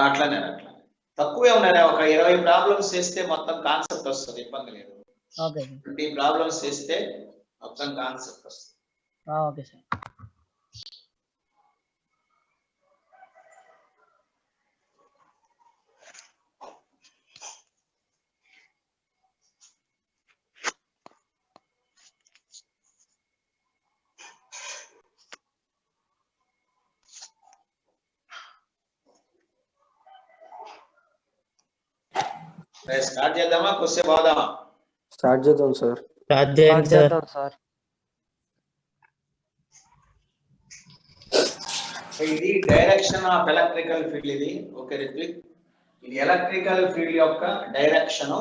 అట్లానే అట్లా తక్కువే ఉన్నారా, ఒక 20 ప్రాబ్లమ్స్ చేస్తే మొత్తం కాన్సెప్ట్ వస్తుంది, ఇబ్బంది లేదు. ఓకే 20 ప్రాబ్లమ్స్ చేస్తే మొత్తం కాన్సెప్ట్ వస్తుంది. Okay sir. స్టార్ట్ చేద్దామా, కొద్దిసేపు అవుదామా? స్టార్ట్ చేద్దాం సార్. స్టార్ట్ చేయండి సార్. ఇది డైరెక్షన్ ఆఫ్ ఎలక్ట్రికల్ ఫీల్డ్. ఇది ఓకే రిత్విక్, ఇది ఎలక్ట్రికల్ ఫీల్డ్ యొక్క direction.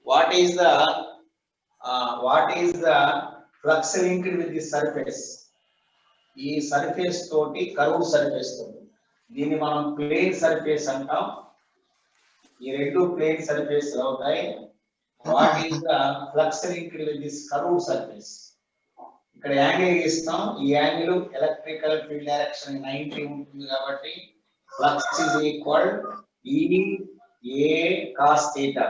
What is the flux linked with the surface. ఈ సర్ఫేస్ తోటి కర్వ్డ్ సర్ఫేస్ తోటి, దీన్ని మనం ప్లేన్ సర్ఫేస్ అంటాం. ఈ రెండు ప్లేన్ సర్ఫేస్ అవుతాయి. What is the flux linked with this curved surface. ఇక్కడ యాంగిల్ ఇస్తాం, ఈ యాంగిల్ ఎలక్ట్రికల్ ఫీల్డ్ డైరెక్షన్ 90 ఉంటుంది కాబట్టి flux is equal EA cos θ,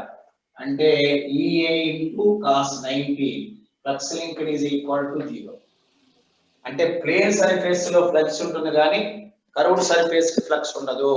అంటే EA into cos 90. Flux linked is equal to 0. అంటే ప్లేన్ సర్ఫేస్ లో flux ఉంటుంది కానీ కర్వ్డ్ సర్ఫేస్ కి ఫ్లక్స్ ఉండదు.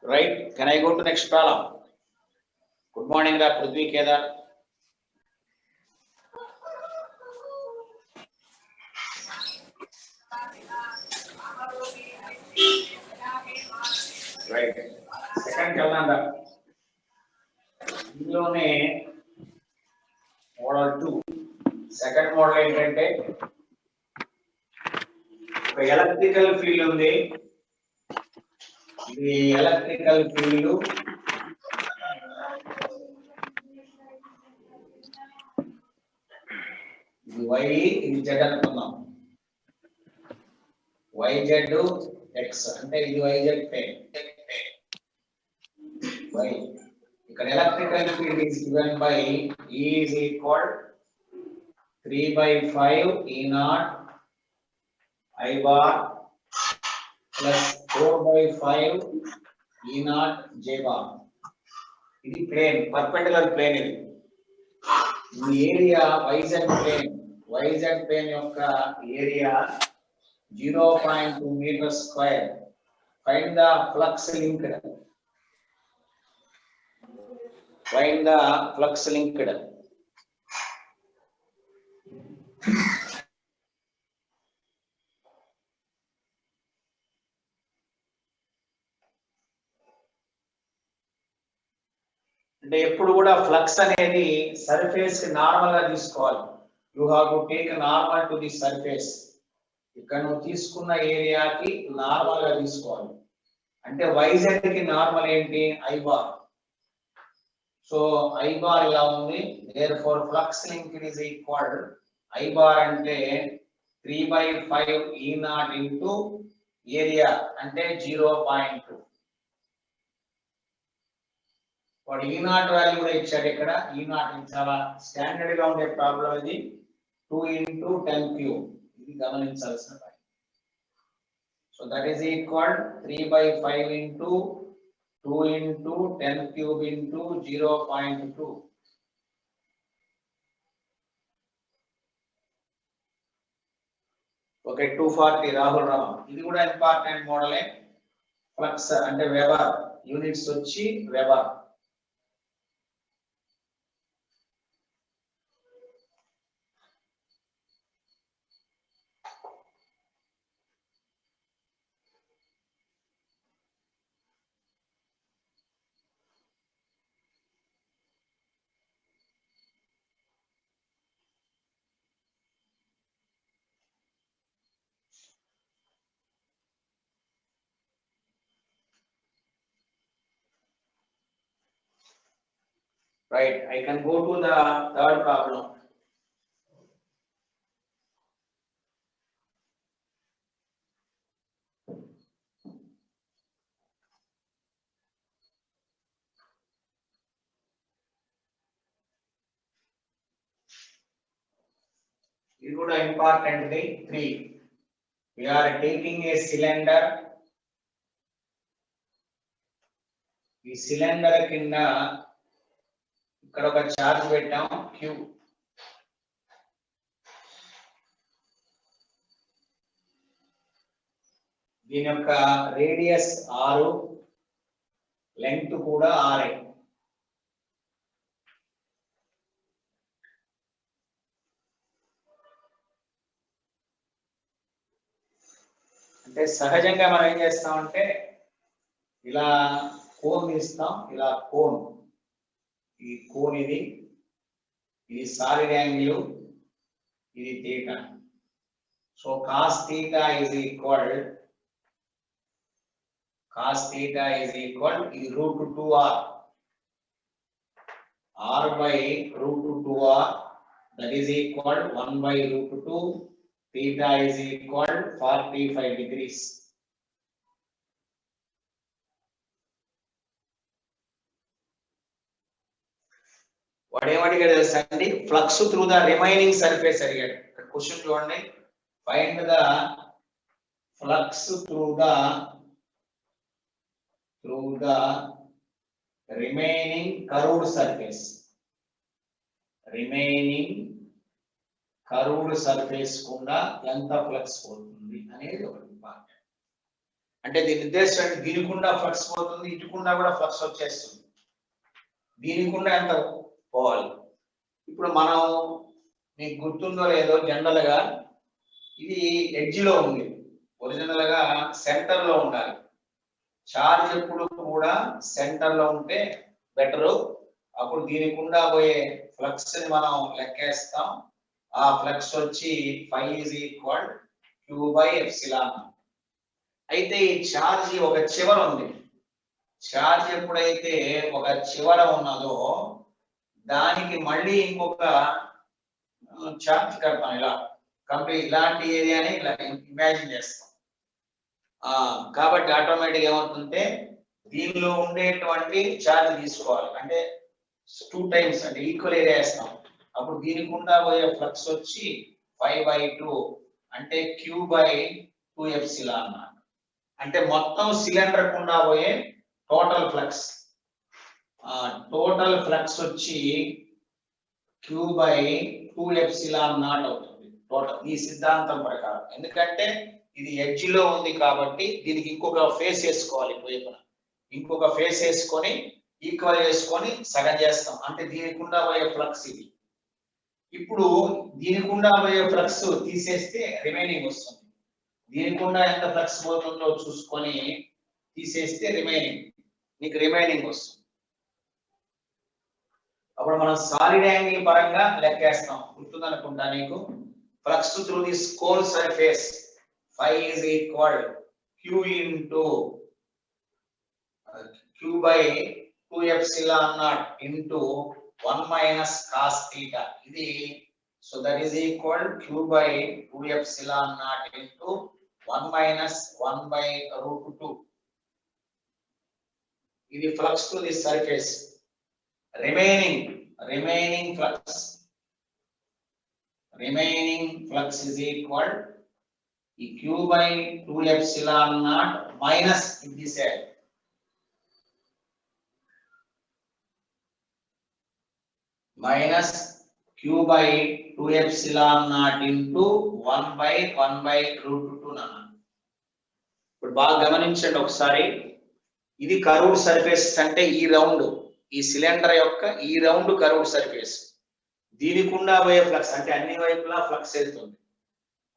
Right? Can I go to next problem? Good morning, Prithvi Kedar. Right. Second calendar. ఇందులోనే model 2. Second model ఏంటంటే ఒక electrical field ఉంది. ఇది ఎలక్ట్రికల్ ఫీల్డ్ ఇది y, ఇది z అనుకుందాం. yz x అంటే ఇది yz ప్లేన్. y ఇక్కడ electrical field is given by E is equal 3/5 E0 I bar plus 4/5 E0 J bar. ఇది ప్లేన్, పర్పెండిక్యులర్ ప్లేన్. ఇది ఈ ఏరియా YZ ప్లేన్ యొక్క area 0.2 meter square. Find the flux linked. అంటే ఎప్పుడు కూడా flux అనేది surface కి నార్మల్ గా తీసుకోవాలి. You have to take normal to the surface. ఇక్కడ నువ్వు తీసుకున్న ఏరియాకి నార్మల్ గా తీసుకోవాలి. అంటే YZ కి నార్మల్ ఏంటి? I bar. So I bar ఇలా ఉంది. therefore flux linked is equal I bar అంటే 3/5 E0 into ఏరియా అంటే 0.2. వాడు E0 వాల్యూ కూడా ఇచ్చాడు ఇక్కడ. E0 చాలా స్టాండర్డ్ గా ఉండే ప్రాబ్లం ఇది. 2 into 10³ ఇది గమనించాల్సిన point. So that is equal 3/5 into 2 into 10³ into 0.2. Okay 240 Rahul Ram. ఇది కూడా ఇంపార్టెంట్ మోడలే. ఫ్లక్స్ అంటే వెబర్, యూనిట్స్ వచ్చి weber. Right, I can go to the third problem. It would importantly 3. We are taking a cylinder. ఈ cylinder కింద ఇక్కడ ఒక charge పెట్టాం Q. దీని యొక్క రేడియస్ 6, లెంగ్త్ కూడా 6. అంటే సహజంగా మనం ఏం చేస్తామంటే ఇలా కోన్ తీస్తాం, ఇలా కోన్, ఈ కోన్ ఇది సాలిడ్ యాంగిల్, ఇది theta. So cos theta is equal ఇది √2r, r by √2r, that is equal 1 by √2. Theta is equal 45 degrees. వాడేమడిగాడు తెలుసా అండి, flux through the remaining surface అడిగాడు. ఇక్కడ క్వశ్చన్ చూడండి, find the flux through the remaining curved surface. Remaining curved surface గుండా ఎంత flux పోతుంది అనేది ఒకటి ఇంపార్టెంట్. అంటే దీని ఉద్దేశం దీనికుండా ఫ్లక్స్ పోతుంది, ఇటుకుండా కూడా ఫ్లక్స్ వచ్చేస్తుంది. దీనికుండా ఎంత పోవాలి. ఇప్పుడు మనం మీకు గుర్తుందో లేదో, జనరల్ గా ఇది ఎడ్జ్ లో ఉంది, ఒరిజినల్ గా సెంటర్ లో ఉండాలి. చార్జ్ ఎప్పుడు కూడా సెంటర్ లో ఉంటే బెటరు. అప్పుడు దీనికుండా పోయే ఫ్లక్స్ ని మనం లెక్కేస్తాం. ఆ ఫ్లక్స్ వచ్చి phi is equal q by epsilon. అయితే ఈ చార్జ్ ఒక చివర ఉంది. చార్జ్ ఎప్పుడైతే ఒక చివర ఉన్నదో దానికి మళ్ళీ ఇంకొక చార్జ్ కడతాం. ఇలా కంప్లీట్ ఇలాంటి ఏరియాని ఇలా ఇమాజిన్ చేస్తాం. కాబట్టి ఆటోమేటిక్ ఏమవుతుంటే దీనిలో ఉండేటువంటి చార్జ్ తీసుకోవాలి, అంటే 2 టైమ్స్, అంటే ఈక్వల్ ఏరియా వేస్తాం. అప్పుడు దీనికి గుండా పోయే ఫ్లక్స్ వచ్చి 5/2, అంటే Q by 2 ఎప్సిలాన్. అంటే మొత్తం సిలిండర్ గుండా పోయే టోటల్ ఫ్లక్స్ వచ్చి Q by 2 ఎప్సిలాన్ నాట్ అవుతుంది టోటల్, ఈ సిద్ధాంతం ప్రకారం. ఎందుకంటే ఇది ఎడ్జ్ లో ఉంది కాబట్టి దీనికి ఇంకొక ఫేస్ వేసుకోవాలి, ఇటువైపున ఇంకొక ఫేస్ వేసుకొని ఈక్వల్ చేసుకొని సగం చేస్తాం. అంటే దీనికుండా పోయే ఫ్లక్స్ ఇది. ఇప్పుడు దీనికుండా పోయే ఫ్లక్స్ తీసేస్తే రిమైనింగ్ వస్తుంది. దీనికుండా ఎంత ఫ్లక్స్ పోతుందో చూసుకొని తీసేస్తే నీకు రిమైనింగ్ వస్తుంది. అప్పుడు మనం సాలిడ్ యాంగిల్ పరంగా లెక్కేస్తాం. గుర్తుందనుకుంటా నీకు. Flux through this cone surface phi is equal Q into Q by 2 epsilon naught into 1 minus cos theta. ఇది so that is equal Q by 2 epsilon naught into 1 minus 1 by √2. ఇది flux to this surface. remaining flux is equal Q by 2 epsilon naught minus this side. Minus Q by 2 epsilon naught into 1 by √2 నాన్న. ఇప్పుడు బాగా గమనించండి ఒకసారి. ఇది curved surface, అంటే ఈ round, ఈ సిలిండర్ యొక్క ఈ రౌండ్ కర్వ్డ్ సర్ఫేస్. దీనికుండా పోయే ఫ్లక్స్, అంటే అన్ని వైపులా ఫ్లక్స్ వెళ్తుంది.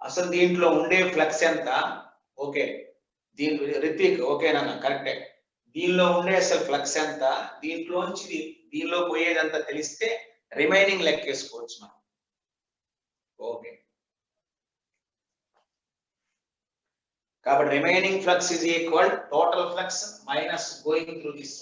అసలు దీంట్లో ఉండే ఫ్లక్స్ ఎంత? ఓకే, రిత్విక్ ఓకేనా? కరెక్టే. దీనిలో ఉండే అసలు ఫ్లక్స్ ఎంత, దీంట్లోంచి దీనిలో పోయేదంతా తెలిస్తే రిమైనింగ్ లెక్కేసుకోవచ్చు మనం. ఓకే, కాబట్టి remaining flux is equal total flux minus going through this.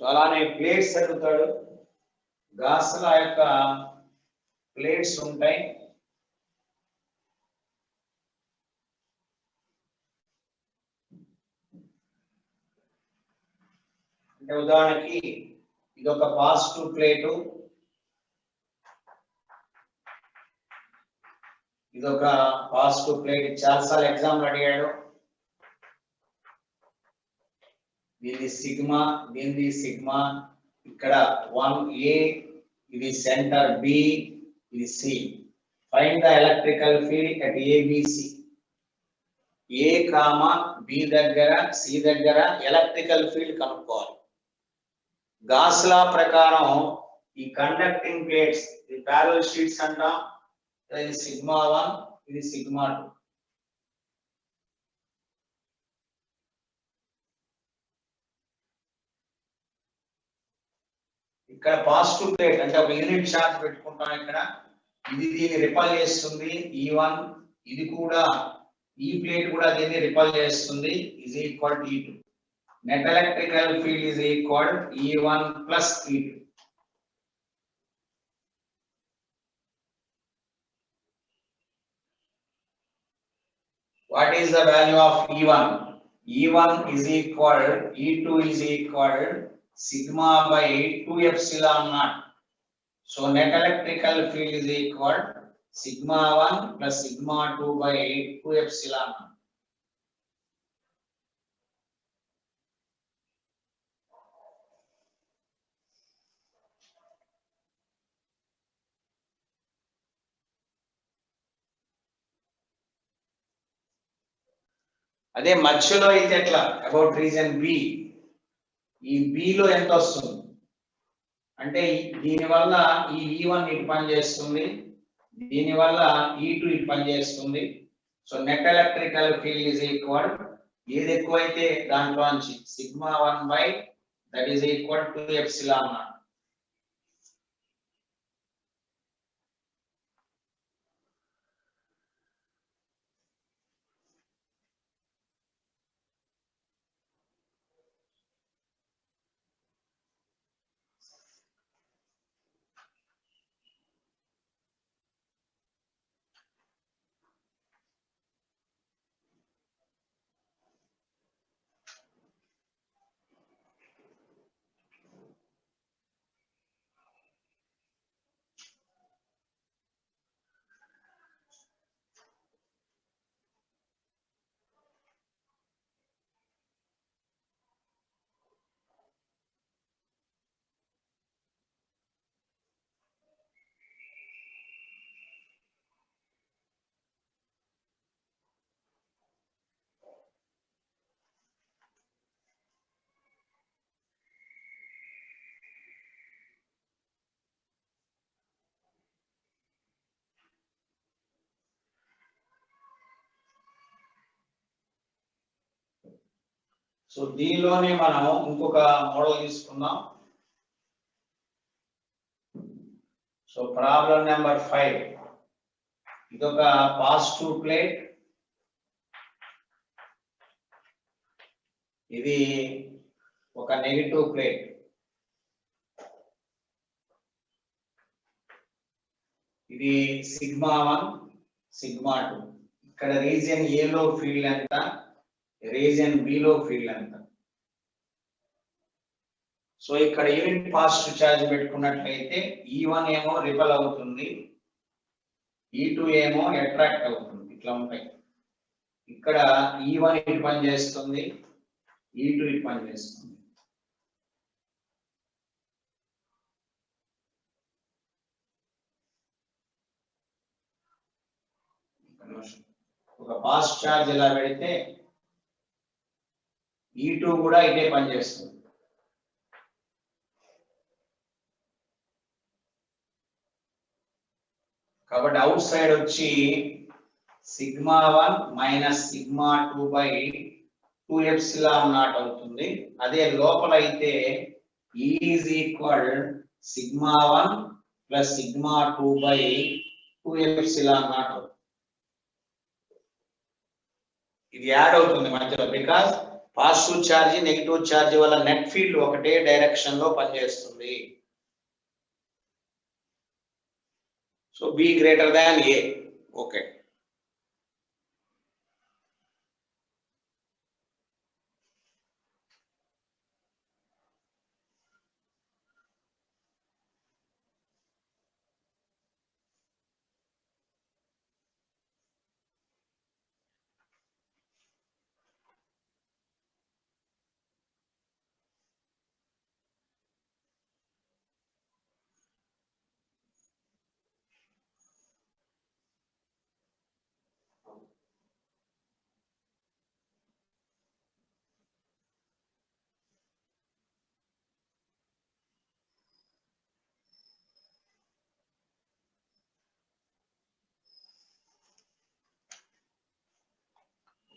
So అలానే ప్లేట్స్ అడుగుతాడు. గాసుల యొక్క ప్లేట్స్ ఉంటాయి. అంటే ఉదాహరణకి ఇది ఒక పాజిటివ్ ప్లేటు, ఇది ఒక పాజిటివ్ ప్లేట్. చాలాసార్లు ఎగ్జామ్ అడిగాడు. దీని సిగ్మా, దీనిది సిగ్మా. ఇక్కడ 1A, ఇది సెంటర్ B, ఇది C. Find the electrical field at ABC. A, B దగ్గర C దగ్గర ఎలక్ట్రికల్ ఫీల్డ్ కనుక్కోవాలి. గాస్ లా ప్రకారం ఈ కండక్టింగ్ ప్లేట్స్, ఈ ప్యారలల్ షీట్స్ అంటాం. ఇది సిగ్మా 1, ఇది సిగ్మా 2. ఇక్కడ పాజిటివ్ ప్లేట్ అంటే ఒక యూనిట్ ఛార్జ్ పెట్టుకుంటాం. ఇక్కడ ఇది దీన్ని రిపల్ చేస్తుంది E1, ఇది కూడా ఈ ప్లేట్ కూడా దీన్ని రిపల్ చేస్తుంది, is equal to E2. Net electrical field is equal E1 plus E2. What is the value of E1? E1 is equal, E2 is equal sigma by 2 epsilon naught. So net electrical field is equal sigma 1 plus sigma 2 by 2 epsilon naught. అదే మధ్యలో అయితే ఎట్లా? About region B. ఈ B లో ఎంత వస్తుంది అంటే దీని వల్ల ఈ E1 ఇటు పని చేస్తుంది, దీని వల్ల E2 ఇటు పని చేస్తుంది. So net electrical field is equal, ఏది ఎక్కువైతే దాంట్లో నుంచి sigma 1 by that is equal to epsilon naught. So దీనిలోనే మనం ఇంకొక మోడల్ తీసుకుందాం. So problem number 5. ఇదొక పాజిటివ్ ప్లేట్, ఇది ఒక నెగటివ్ ప్లేట్. ఇది సిగ్మా 1, సిగ్మా 2. ఇక్కడ రీజియన్ ఏ లో ఫీల్డ్ ఎంత, రీజియన్ బి లో ఫీల్డ్ ఎంత. సో ఇక్కడ యూనిట్ పాజిటివ్ ఛార్జ్ పెట్టుకున్నట్లయితే E1 ఏమో రిపల్ అవుతుంది, E2 ఏమో అట్రాక్ట్ అవుతుంది. ఇట్లా ఉంటాయి. ఇక్కడ E1 ఇటు పని చేస్తుంది, E2 ఇటు పని చేస్తుంది. ఒక పాజిటివ్ ఛార్జ్ ఇలా పెడితే E2 కూడా ఇదే పని చేస్తుంది. కాబట్టి అవుట్ సైడ్ వచ్చి sigma 1 minus sigma 2 by 2 epsilon naught అవుతుంది. అదే లోపల అయితే E is equal sigma 1 plus sigma 2 by 2 epsilon naught అవుతుంది. ఇది యాడ్ అవుతుంది మధ్యలో, because positive charge negative charge వల్ల నెట్ ఫీల్డ్ ఒకటే డైరెక్షన్ లో పనిచేస్తుంది. So B greater than A. Okay,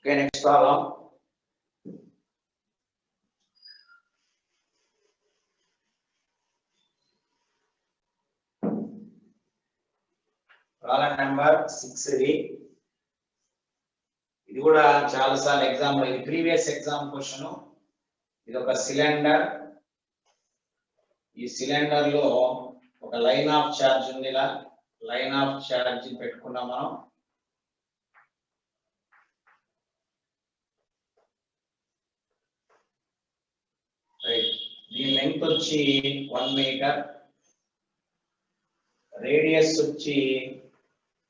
okay. Next problem. Problem number 6. ఇది కూడా చాలా సార్లు ఎగ్జామ్ లో, ఇది ప్రీవియస్ ఎగ్జామ్ క్వశ్చన్. ఇది ఒక సిలిండర్. ఈ సిలిండర్ లో ఒక లైన్ ఆఫ్ చార్జ్ ఉంది. ఇలా లైన్ ఆఫ్ చార్జ్ పెట్టుకున్నాం మనం. రైట్, దీని లెంగ్త్ వచ్చి 1 మీటర్, రేడియస్ వచ్చి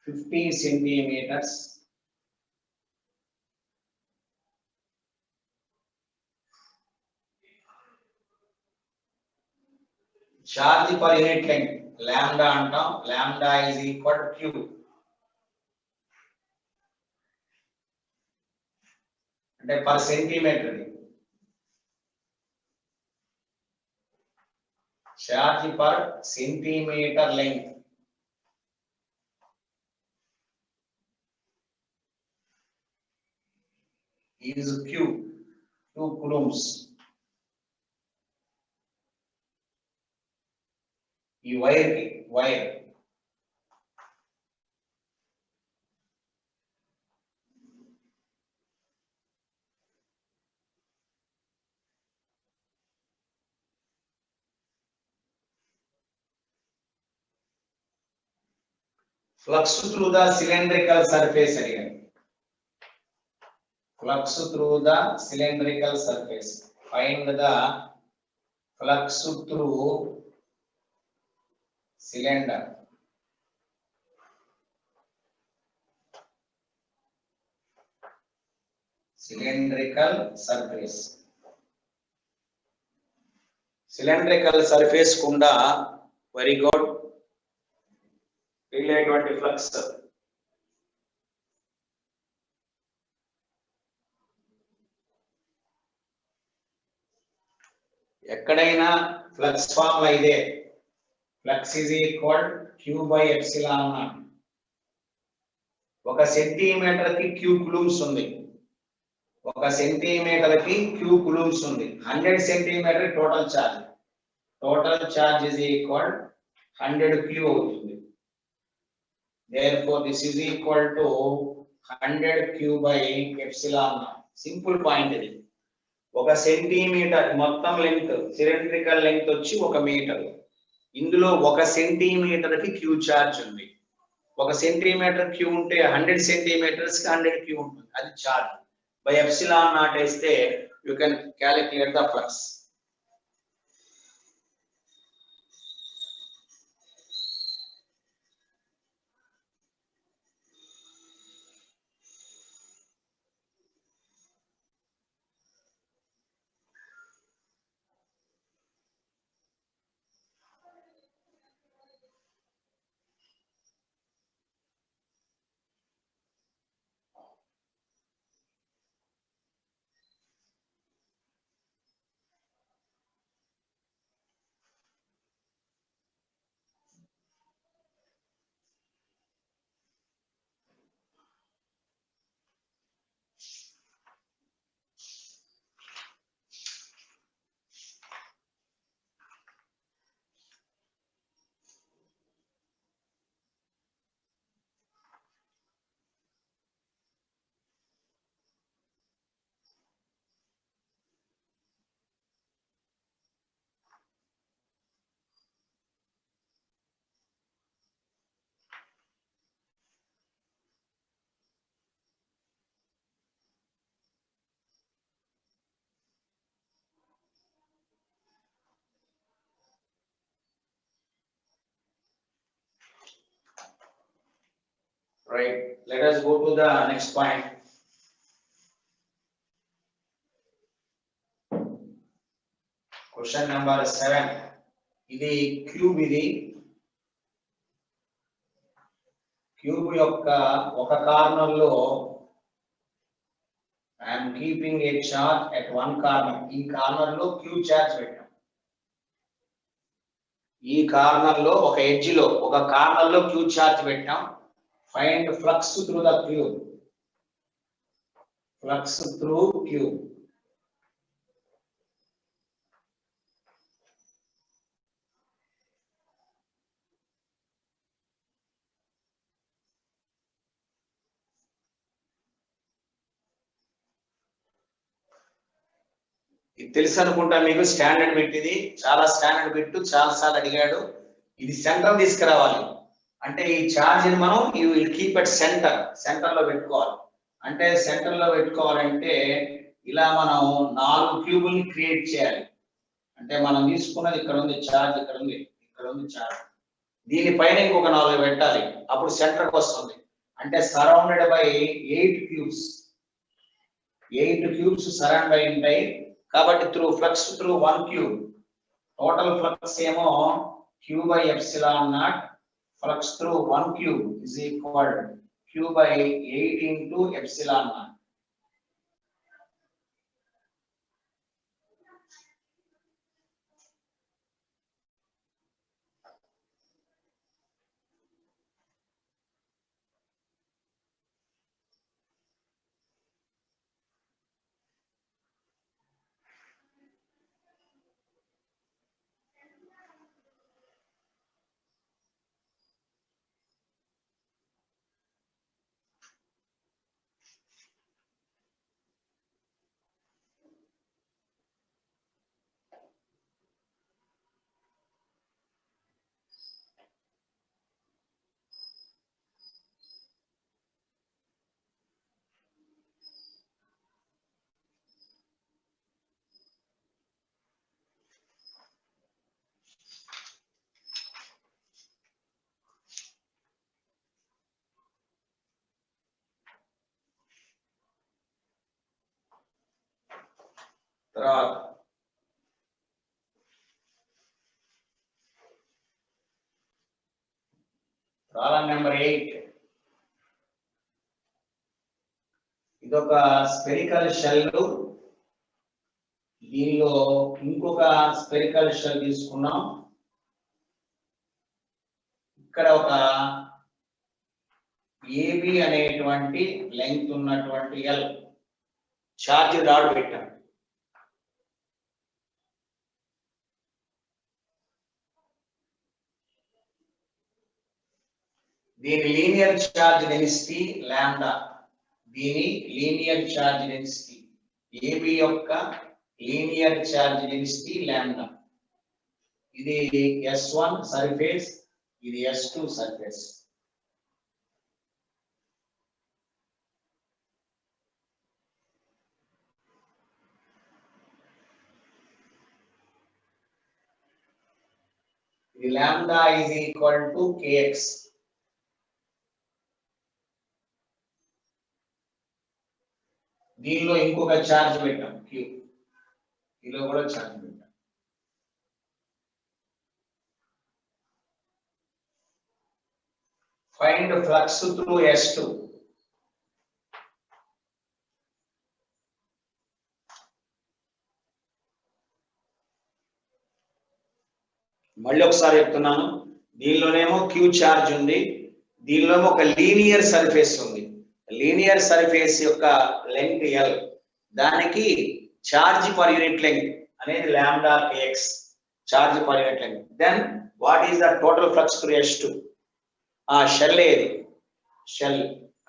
15 centimeters. Charge per unit length lambda అంటాం. Lambda is equal to Q. అంటే per centimeter. Charge per centimeter length is Q, 2 coulombs. ఈ wire flux through the cylindrical surface again. Flux through the cylindrical surface. Find the flux through cylinder. Cylindrical surface. Cylindrical surface kunda very good. Relate flux. ఎక్కడైనా flux formula ఇదే. Flux is equal Q by epsilon not. 1 centimeter కి Q coulombs ఉంది. 1 centimeter కి Q coulombs ఉంది. 100 centimeter total charge. Total charge is equal 100 Q అవుతుంది. Therefore this is equal to 100 Q by epsilon naught. Simple point ఇది. 1 centimetre మొత్తం length, cylindrical length వచ్చి 1 metre. ఇందులో 1 centimeter కి Q చార్జ్ ఉంది. 1 సెంటీమీటర్ Q ఉంటే 100 centimetres కి 100 Q ఉంటుంది. అది చార్జ్. బై ఎప్సిలాన్ నాట్ వేస్తే you can calculate the flux. Right. Let us go to the next point. Question number 7. ఇది క్యూబ్. ఇది క్యూబ్ యొక్క ఒక కార్నర్ లో I'm keeping A charge at one corner. ఈ కార్నర్ లో క్యూ చార్జ్ పెట్టాం. ఈ కార్నర్ లో ఒక ఎడ్జ్ లో ఒక కార్నర్ లో క్యూ చార్జ్ పెట్టాం. Find flux through the cube. Flux through cube. ఇది తెలుసు అనుకుంటా మీకు. స్టాండర్డ్ బిట్ ఇది. చాలా స్టాండర్డ్ బిట్. చాలా సార్లు అడిగాడు. ఇది సెంటర్ తీసుకురావాలి. అంటే ఈ ఛార్జ్ ని మనం you will keep at centre. Centre లో పెట్టుకోవాలి. అంటే సెంటర్ లో పెట్టుకోవాలంటే ఇలా మనం 4 క్యూబుల్ని క్రియేట్ చేయాలి. అంటే మనం తీసుకున్నది ఇక్కడ ఉంది ఛార్జ్, ఇక్కడ ఉంది, ఇక్కడ ఉంది ఛార్జ్. దీనిపైన ఇంకొక 4 పెట్టాలి. అప్పుడు సెంటర్కి వస్తుంది. అంటే surrounded by 8 cubes. 8 cubes surround అయి ఉంటాయి. కాబట్టి through flux through 1 cube. Total flux ఏమో q by epsilon naught. Flux through 1 cube is equal q by 8 into epsilon naught. తర్వాత ప్రాబ్లం నెంబర్ 8. ఇదొక స్పెరికల్ షెల్. దీనిలో ఇంకొక స్పెరికల్ షెల్ తీసుకున్నాం. ఇక్కడ ఒక ఏబి అనేటువంటి లెంగ్త్ ఉన్నటువంటి ఎల్ ఛార్జ్ రాడ్ పెట్టాం. దీని లీనియర్ ఛార్జ్ డెన్సిటీ లాంబ్డా. దీని లీనియర్ ఛార్జ్ డెన్సిటీ ఏబి యొక్క లీనియర్ ఛార్జ్ డెన్సిటీ లాంబ్డా. ఇది S1 సర్ఫేస్, ఇది S2 సర్ఫేస్. ఇది lambda is equal to kx. దీనిలో ఇంకొక ఛార్జ్ పెట్టాం q. దీనిలో కూడా ఛార్జ్ పెట్టాం. Find flux through S2. మళ్ళీ ఒకసారి చెప్తున్నాను. దీనిలోనేమో క్యూ ఛార్జ్ ఉంది. దీనిలోనేమో ఒక లీనియర్ సర్ఫేస్ ఉంది. లీనియర్ సర్ఫేస్ యొక్క లెంగ్త్ L. దానికి ఛార్జ్ పర్ యూనిట్ లెంగ్త్ అనేది lambda kx. Charge per unit length. Then what is the total flux through S2? ఆ షెల్ ఏది? షెల్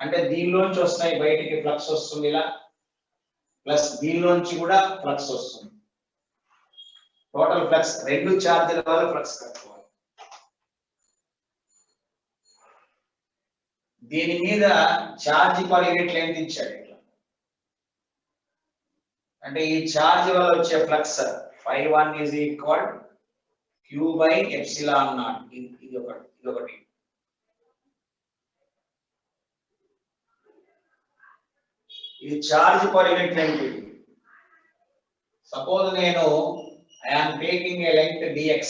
అంటే దీనిలోంచి వస్తాయి బయటికి ఫ్లక్స్ వస్తుంది ఇలా. ప్లస్ దీనిలోంచి కూడా ఫ్లక్స్ వస్తుంది. టోటల్ ఫ్లక్స్ 2 ఛార్జీల వల్ల ఫ్లక్స్ కట్టుకోవాలి. దీని మీద ఛార్జ్ పర్ యూనిట్ లెంగ్త్ ఇచ్చాడు ఇట్లా. అంటే ఈ ఛార్జ్ వల్ల వచ్చే flux Φ1 is equal q by epsilon naught. ఇది ఒకటి. ఇది charge per unit length. Suppose నేను I am taking a length dx.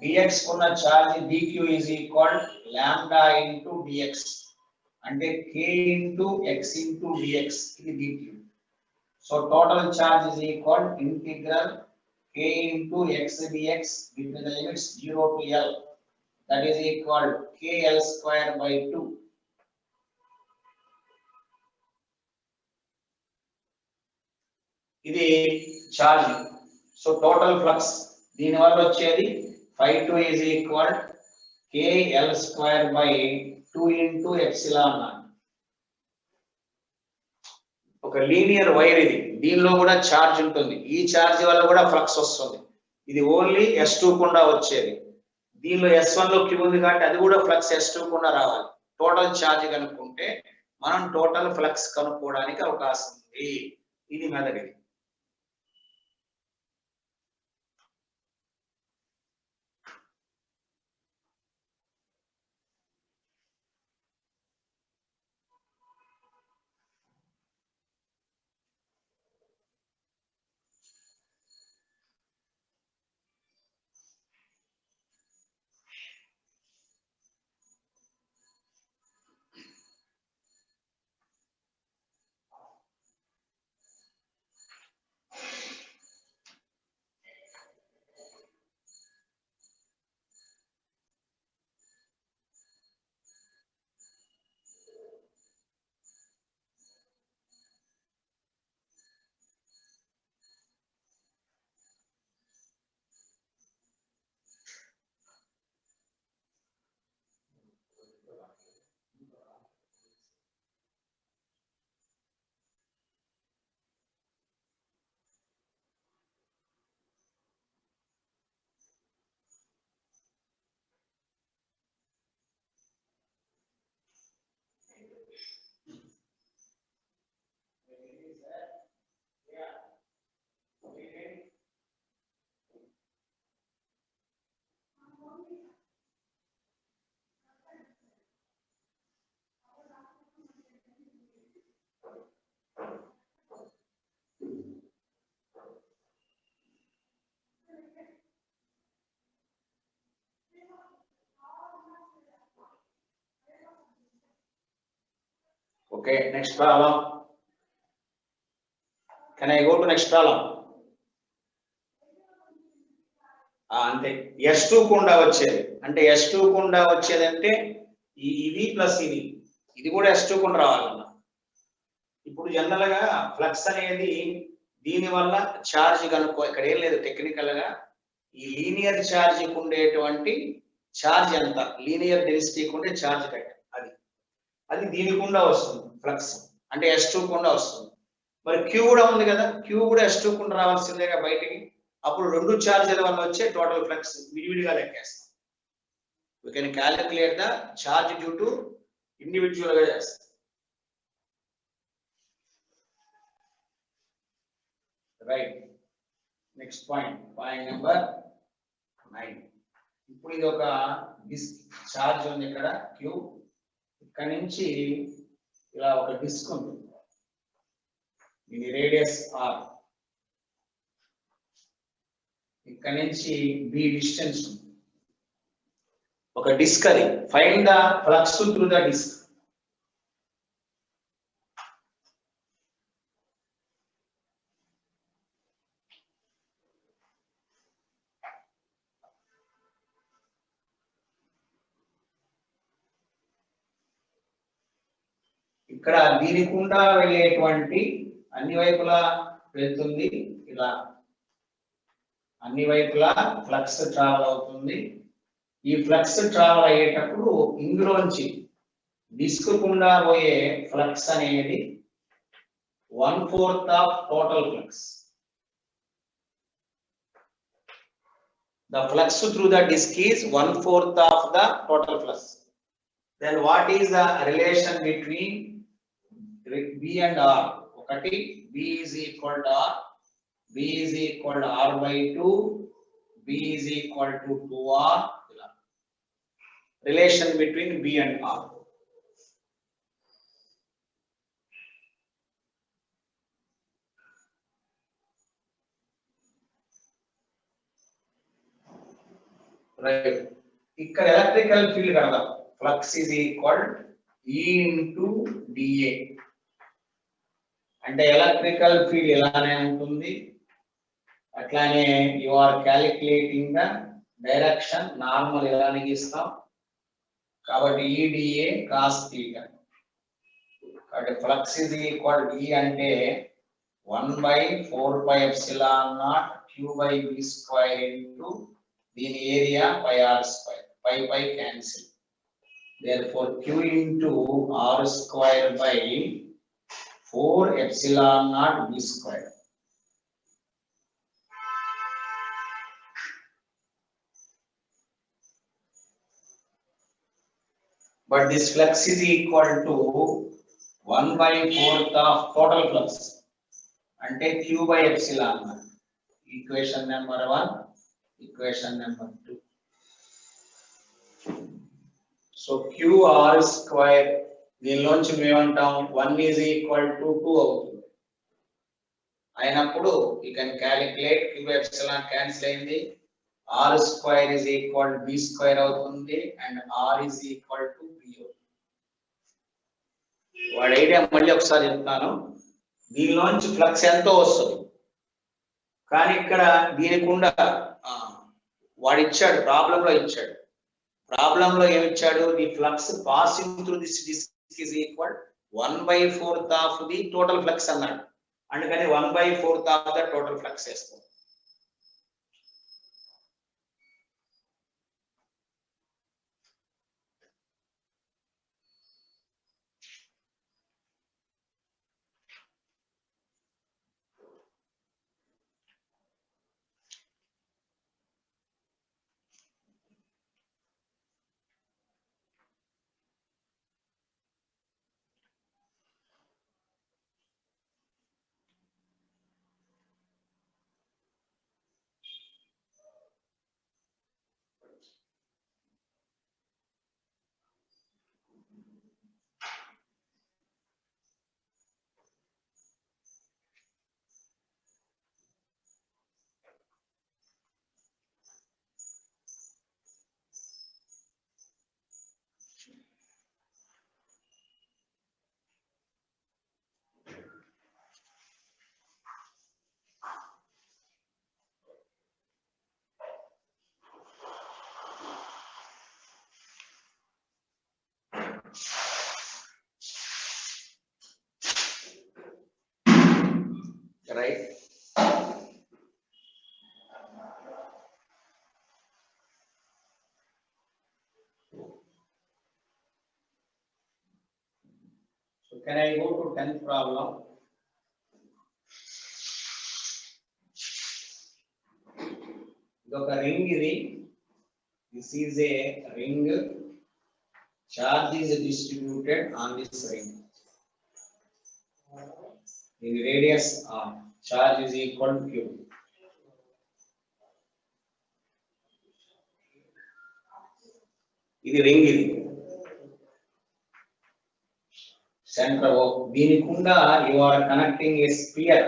dx ఉన్న చార్జ్ dq is equal lambda into dx. అంటే k into x into dx ఇది dq. So total charge is equal integral k into x dx with the limits 0 to L. That is equal KL square by 2. ఇది charge. So total flux దీని వల్ల వచ్చేది phi2 is equal KL square by 2 into epsilon naught. ఒక linear wire ఇది, దీనిలో కూడా charge ఉంటుంది. ఈ ఛార్జ్ వల్ల కూడా ఫ్లక్స్ వస్తుంది. ఇది ఓన్లీ S2 కుండా వచ్చేది. దీనిలో S1 లో క్యూ ఉంది కాబట్టి అది కూడా ఫ్లక్స్ S2 కుండా రావాలి. టోటల్ ఛార్జ్ కనుక్కుంటే మనం టోటల్ ఫ్లక్స్ కనుక్కోవడానికి అవకాశం ఉంది. ఇది మెథడ్. ఇది Okay, next problem. Can I go to next problem? అంతే. S2 కుండా వచ్చేది అంటే S2 కుండా వచ్చేది అంటే ఇది ప్లస్ ఇది కూడా S2 కుండా రావాలన్న. ఇప్పుడు జనరల్ గా ఫ్లక్స్ అనేది దీని వల్ల ఛార్జ్ కనుక్కో, ఇక్కడ ఏం లేదు టెక్నికల్ గా. ఈ లీనియర్ ఛార్జ్ కు ఉండేటువంటి ఛార్జ్ ఎంత, లీనియర్ డెన్సిటీకి ఉండే ఛార్జ్ కట్ అది దీని గుండా వస్తుంది ఫ్లక్స్ అంటే S2 గుండా వస్తుంది. మరి Q కూడా ఉంది కదా, Q కూడా S2 గుండా రావాల్సిందేగా బయటికి. అప్పుడు రెండు ఛార్జీల వల్ల వచ్చే టోటల్ ఫ్లక్స్ విడివిడిగా లెక్కేస్తాం. We can calculate the charge due to individual గా చేస్తాం. రైట్. Next point number 9. ఇప్పుడు ఇది ఒక డిస్క్ ఛార్జ్ ఉంది ఇక్కడ Q. ఇక్కడ నుంచి ఇలా ఒక డిస్క్ ఉంటుంది, ఇది రేడియస్ R. ఇక్కడ నుంచి B డిస్టెన్స్ ఉంది. ఒక డిస్క్ అది. Find the flux through the disk. ఇక్కడ దీని గుండా వెళ్ళేటువంటి అన్ని వైపులా వెళ్తుంది, ఇలా అన్ని వైపులా ఫ్లక్స్ ట్రావెల్ అవుతుంది. ఈ ఫ్లక్స్ ట్రావెల్ అయ్యేటప్పుడు ఇందులోంచి డిస్క్ గుండా పోయే ఫ్లక్స్ అనేది 1/4 of total flux. The flux through the disc is 1/4 of the total flux. Then what is the relation between B and R? ఒకటి B is equal to R, B is equal to R by 2, B is equal to 2R. Relation between B and R. Right. ఇక్కడ electrical field కడదాం. Flux is equal E into d A. అంటే electrical field ఇలానే ఉంటుంది. అట్లానే you are calculating the direction. Normal ఇలానే గీస్తాం. కాబట్టి EDA cos theta. కాబట్టి ఫ్లక్స్ ఈజ్ ఈక్వల్ E అంటే 1/4πε0 Q/V² ఇంటూ దీని area πr². Pi cancel. Therefore Q into r²/4ε0 V². But this flux is equal to 1/4 of total flux. అంటే Q/ε0. Equation number 1, equation number 2. So QR² దీనిలోంచి మేమంటాం 1 is equal to 2 అవుతుంది. అయినప్పుడు you can calculate Q/ε cancel అయింది. r² is equal to b² అవుతుంది and r is equal to b అవుతుంది. వాడి idea మళ్ళీ ఒకసారి చెప్తాను. దీనిలోంచి ఫ్లక్స్ ఎంతో వస్తుంది, కానీ ఇక్కడ దీనికుండా వాడిచ్చాడు, ప్రాబ్లంలో ఇచ్చాడు. ప్రాబ్లంలో ఏమిచ్చాడు? The flux passing through this disc is equal 1/4 of the total flux అన్నాడు. అందుకని 1/4 ఆఫ్ ద టోటల్ ఫ్లక్స్ వేస్తాం. Right? So can I go to 10th problem? ఇదొక రింగ్ ఇది. This is a ring. Charge is distributed on this ring. In radius r, charge is equal to Q. ఇది ring ఇది. Centre దీనికుండా you are connecting a sphere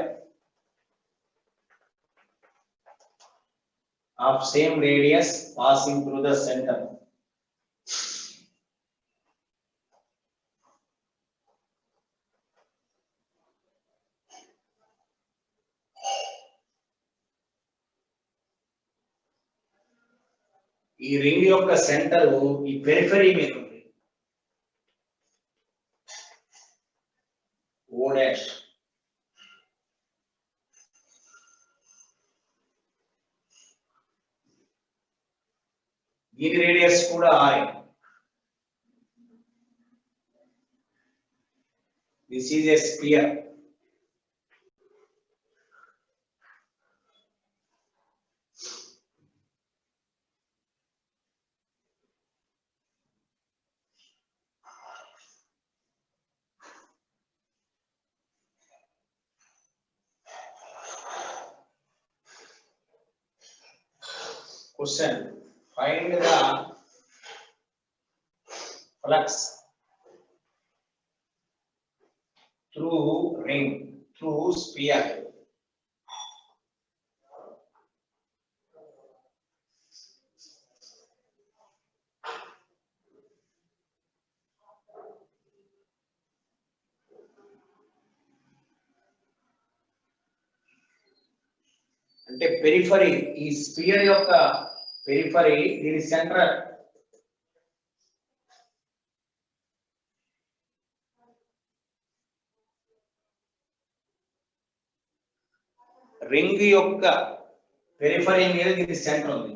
of same radius passing through the center. ఈ ring యొక్క centre ఈ periphery మీద ఉంది. O dash. దీని radius కూడా r. This is a sphere. Question: find the flux through ring, through sphere. అంటే periphery, ఈ spear యొక్క పెరిఫరీ, దీని సెంటర్. రింగ్ యొక్క పెరిఫరీ మీద దీని సెంటర్ ఉంది.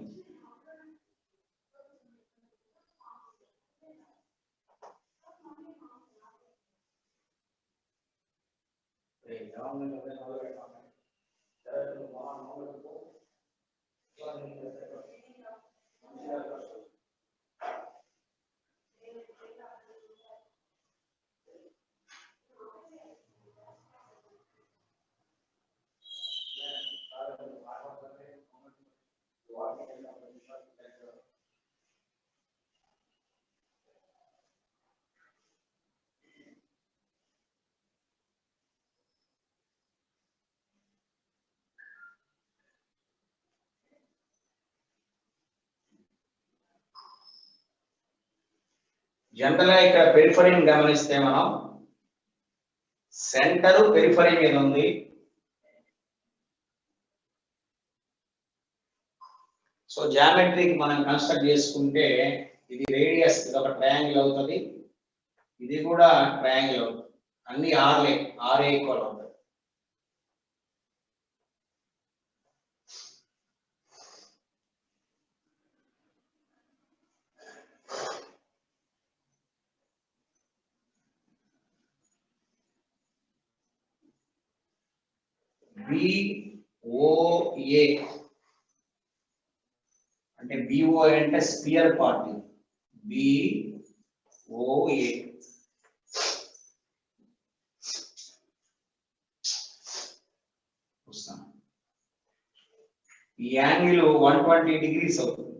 జనరల్ గా ఇక్కడ పెరిఫరీని గమనిస్తే మనం సెంటర్ పెరిఫరీ మీద ఉంది. సో జామెట్రీకి మనం కన్స్ట్రక్ట్ చేసుకుంటే ఇది రేడియస్, ఇది ఒక ట్రయాంగిల్ అవుతుంది, ఇది కూడా ట్రయాంగిల్ అవుతుంది. అన్ని ఆర్ఏ ఈక్వల్ అవుతుంది. BOA అంటే BO అంటే స్పియర్ పార్ట్. BOA ఈ యాంగిల్ 120 degrees అవుతుంది.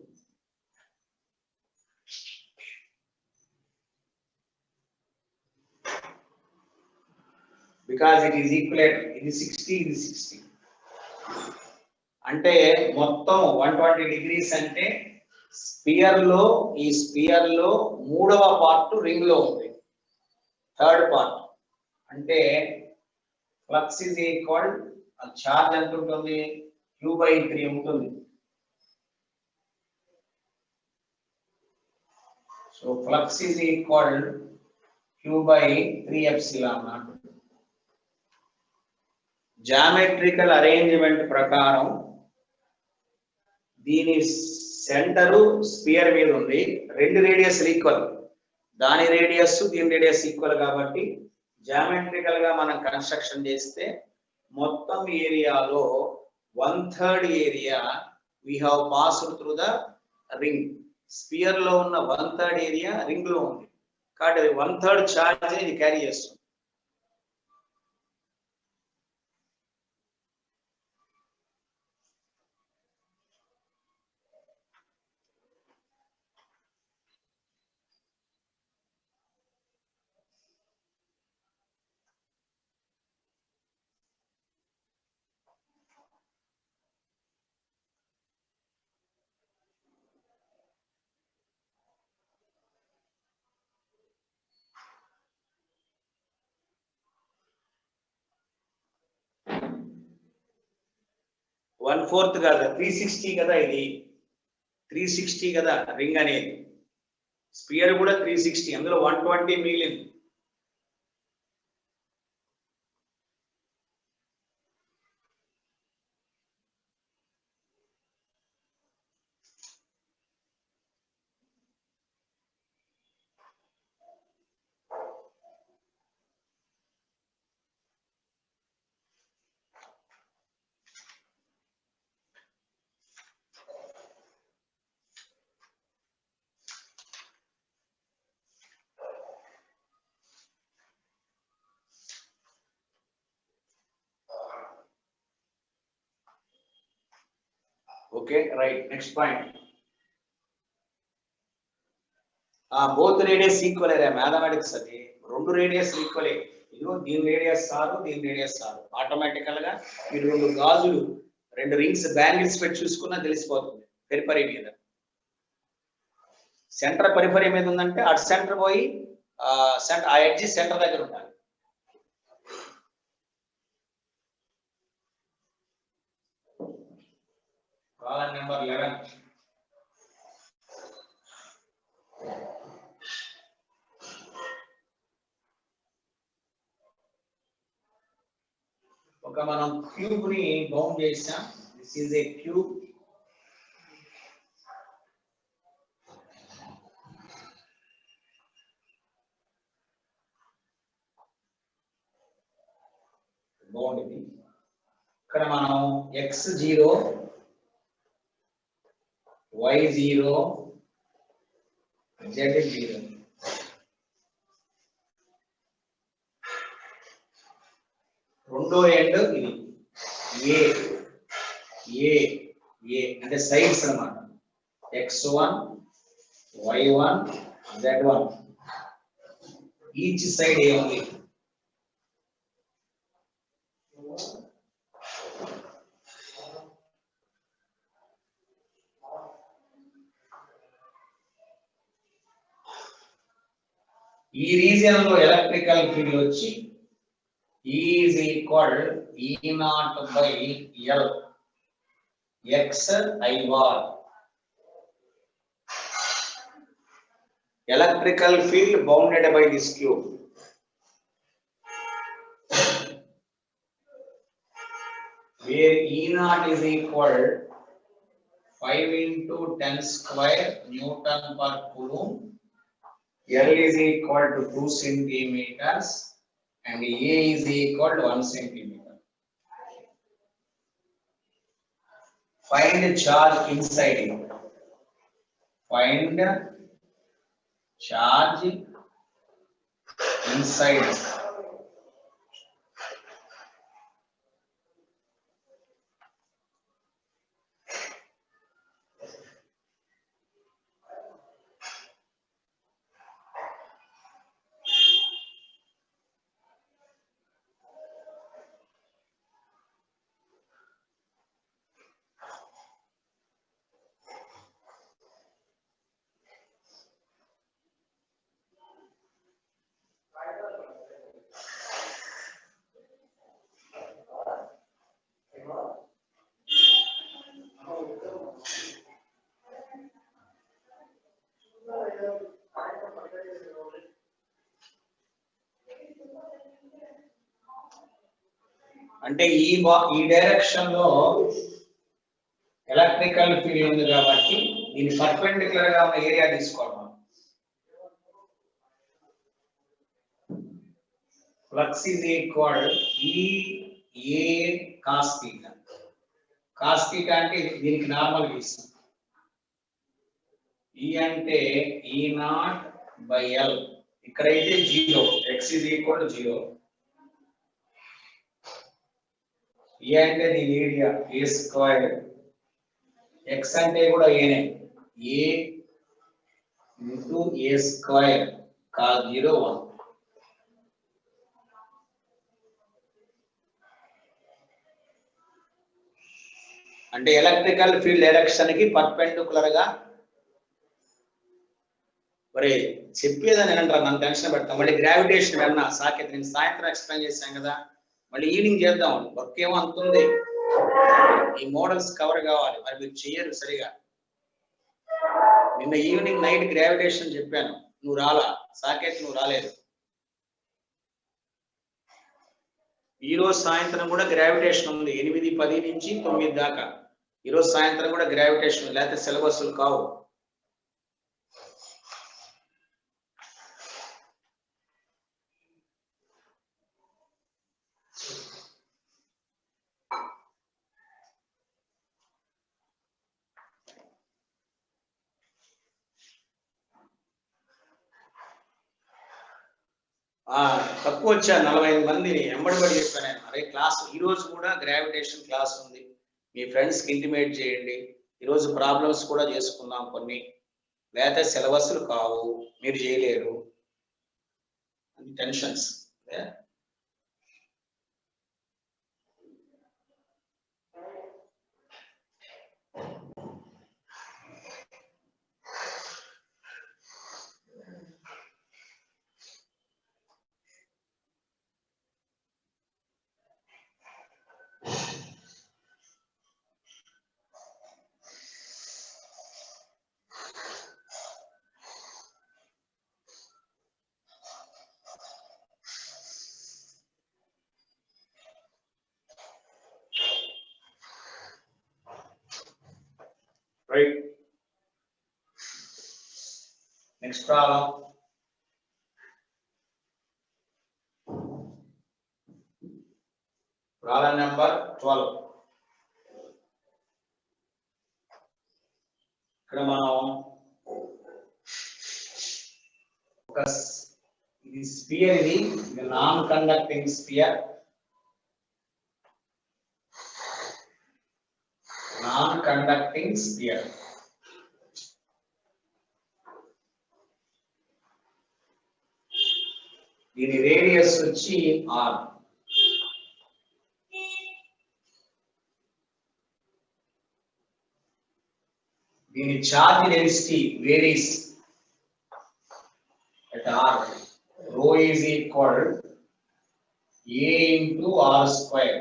Because it is equilateral. ఇది 60, ఇది 60. అంటే మొత్తం 120 degrees అంటే ఈ స్పియర్ లో మూడవ పార్ట్ రింగ్ లో ఉంది, థర్డ్ పార్ట్. అంటే ఫ్లక్స్ ఇస్ ఈక్వల్, చార్జ్ ఎంత ఉంటుంది, Q/3 ఉంటుంది. So flux is equal Q/3 epsilon not. Geometrical arrangement ప్రకారం దీని సెంటరు స్పియర్ మీద ఉంది, రెండు రేడియస్ ఈక్వల్, దాని రేడియస్ దీని రేడియస్ ఈక్వల్. కాబట్టి జామెట్రికల్ గా మనం కన్స్ట్రక్షన్ చేస్తే మొత్తం ఏరియాలో 1/3 area we have passed through the ring. Sphere లో ఉన్న 1/3 ఏరియా రింగ్ లో ఉంది కాబట్టి 1/3 చార్జ్ ఇది క్యారీ చేస్తుంది. వన్ ఫోర్త్ కాదు, 360 కదా, ఇది 360 కదా రింగ్ అనేది. స్పియర్ కూడా 360, అందులో 120 మిగిలింది. Okay right. Next point, both radius equal అయ్యా మ్యాథమెటిక్స్. అది రెండు రేడియస్ ఈక్వలే. ఇదిగో దీని రేడియస్ ఆరు, దీని రేడియస్ ఆరు. ఆటోమేటికల్ గా మీరు రెండు గాజులు, రెండు రింగ్స్ బ్యాంగిల్స్ పెట్టి చూసుకున్నా తెలిసిపోతుంది. పెరిఫరీ మీద సెంటర్ పెరిఫరీ మీద ఉందంటే అటు సెంటర్ పోయి ఆ ఎడ్జ్ సెంటర్ దగ్గర ఉండాలి. Problem number 11. ఒక మనం క్యూబ్ ని బౌండ్ చేసాం. This is a cube. Bound ఇది. ఇక్కడ మనం x0 y0 z0 రెండో ఎండ్ ఇది ఏ ఏ ఏ అంటే సైడ్స్ అన్నమాట. x1 y1 z1 each side ఏ ఉంది. ఈ రీజియన్ లో ఎలక్ట్రికల్ ఫీల్డ్ వచ్చి E is equal E naught by L x I bar. Electrical field bounded by this cube. Where E naught is equal 5 into 10 square Newton per coulomb. L is equal to 2 centimeters. And A is equal to 1 centimeter. Find charge inside it. Find charge inside it. అంటే ఈ direction లో electrical field ఉంది కాబట్టి దీని perpendicular గా ఉన్న area తీసుకోవాలి మనం. Flux is equal E A cos theta. Cos theta అంటే దీనికి నార్మల్ గీస్తాం. E అంటే E naught by L. ఇక్కడైతే 0, x is equal to 0. E అంటే దీని ఏరియా A స్క్వేర్. x అంటే కూడా ఏనే A into A square cos 0 1. అంటే ఎలక్ట్రికల్ ఫీల్డ్ డైరెక్షన్ కి పర్పెండిక్యులర్ గా మరి చెప్పేదని అంటారా, నన్ను టెన్షన్ పెడతాం. మళ్ళీ గ్రావిటేషన్ వెళ్ళినా సాకేత్ నేను సాయంత్రం ఎక్స్ప్లెయిన్ చేశాం కదా, మళ్ళీ ఈవినింగ్ చేద్దాం. వర్క్ ఏమో అంతుంది, ఈ మోడల్స్ కవర్ కావాలి, మరి మీరు చెయ్యరు సరిగా. నిన్న ఈవినింగ్ నైట్ గ్రావిటేషన్ చెప్పాను, నువ్వు రాలా సాకేత్, నువ్వు రాలేదు. ఈ రోజు సాయంత్రం కూడా గ్రావిటేషన్ ఉంది, 8:10 నుంచి 9 దాకా. ఈ రోజు సాయంత్రం కూడా గ్రావిటేషన్, లేకపోతే సిలబస్లు కావు. తక్కువ వచ్చా 45 మందిని ఎంబడిబడి చెప్పాను నేను. అరే క్లాస్ ఈ రోజు కూడా గ్రావిటేషన్ క్లాస్ ఉంది, మీ ఫ్రెండ్స్ కి ఇంటిమేట్ చేయండి. ఈరోజు ప్రాబ్లమ్స్ కూడా చేసుకుందాం కొన్ని, లేకపోతే సిలబస్లు కావు, మీరు చేయలేరు. Tensions. Right. Next problem. Problem number 12. ఇక్కడ మనం ఒక ఇది స్పియర్, ఇది non conducting sphere, non conducting sphere. దీని రేడియస్ వచ్చి r. దీని charge density varies at r. Rho is equal a into r square.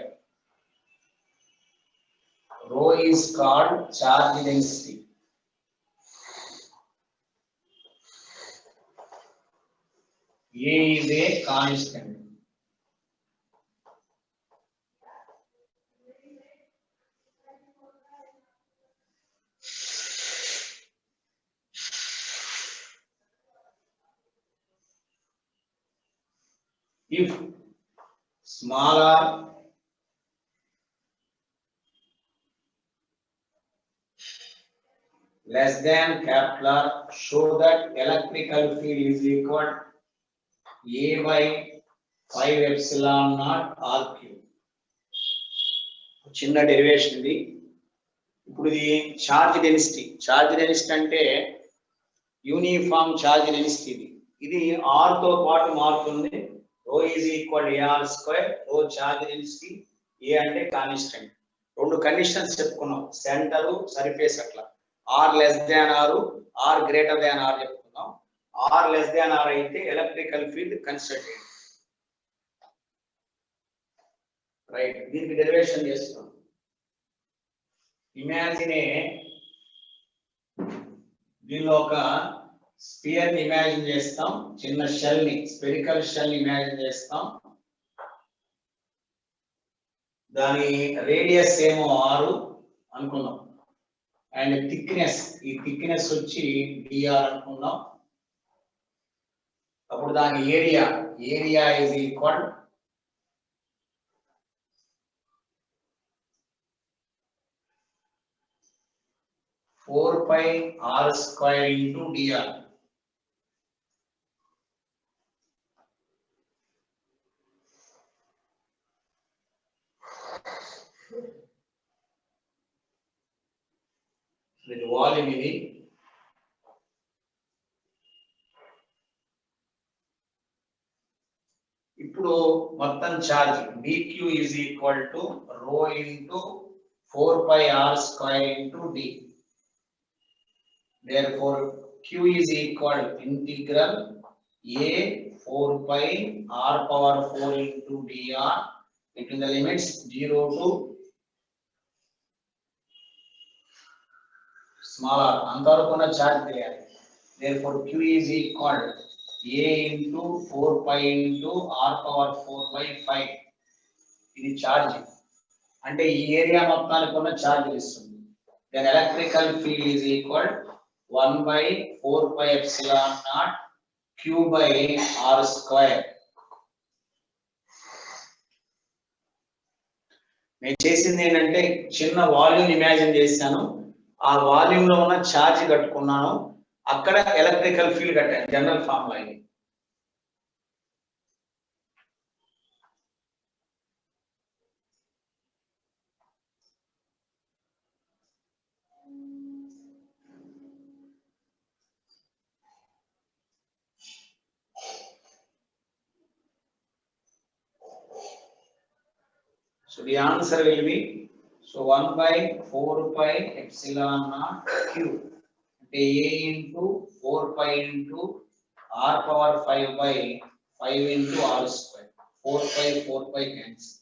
Rho is called charge density. A is a constant. If small r less than capital R, show that electrical field is equal A by 5 epsilon naught R cube. చిన్న derivation ఇది. ఇప్పుడు ఇది charge density అంటే uniform charge density. ఇది r తో పాటు మారుతుంది. rho is equal to ar square. rho charge density, a అంటే కాన్స్టెంట్. రెండు కండిషన్స్ చెప్పుకున్నాం, సెంటర్ సర్ఫేస్. అట్లా r less than r, r greater than r చెప్పుకున్నాం. r less than r అయితే ఎలక్ట్రికల్ ఫీల్డ్ కన్సిడర్ చేయండి. రైట్, దీనికి డెరివేషన్ చేస్తున్నాం. Imagine దీనిలో ఒక స్పియర్ ని ఇమాజిన్ చేస్తాం, చిన్న షెల్ ని, స్పెరికల్ షెల్ ని ఇమాజిన్ చేస్తాం. దాని రేడియస్ ఏమో 6 అనుకున్నాం, అండ్ థిక్నెస్, ఈ థిక్నెస్ వచ్చి dr అనుకున్నాం. అప్పుడు దాని area is equal four pi r square into dr. ఇది వాల్యూమ్. ఇది ఇప్పుడు మొత్తం charge dq is equal to rho into 4 pi r square into d. Therefore q is equal to integral a 4 pi r power 4 into dr between the limits 0 to small r. అంతవరకున్న charge తెలియాలి. Therefore q is equal to a into 4 pi into r power 4 by 5. ఇది charge అంటే ఈ area మొత్తానికి ఉన్న charge ఇస్తుంది. Then electrical field is equal 1 by 4 pi epsilon naught q by r square. నేను చేసింది ఏంటంటే చిన్న వాల్యూమ్ ఇమాజిన్ చేశాను, ఆ వాల్యూమ్ లో ఉన్న ఛార్జ్ కట్టుకున్నాను, అక్కడ ఎలక్ట్రికల్ ఫీల్డ్ కట్టాను. జనరల్ ఫార్ములా ఇది. So the answer will be, so 1 by 4 pi epsilon naught q అంటే a into 4 pi into r power 5 by 5 into r square. 4 pi cancel.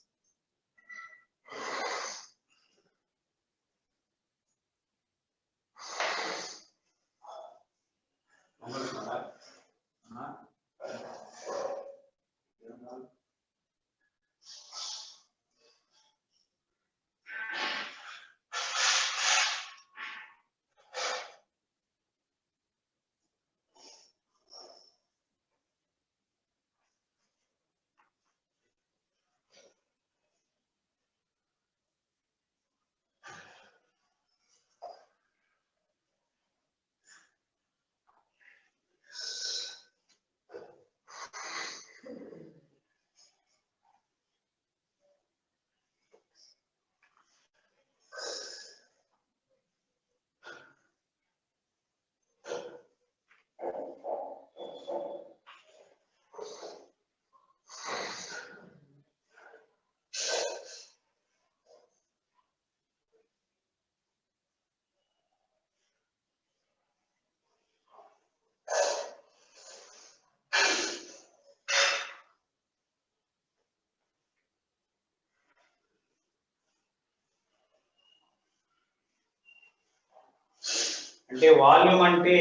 అంటే వాల్యూమ్ అంటే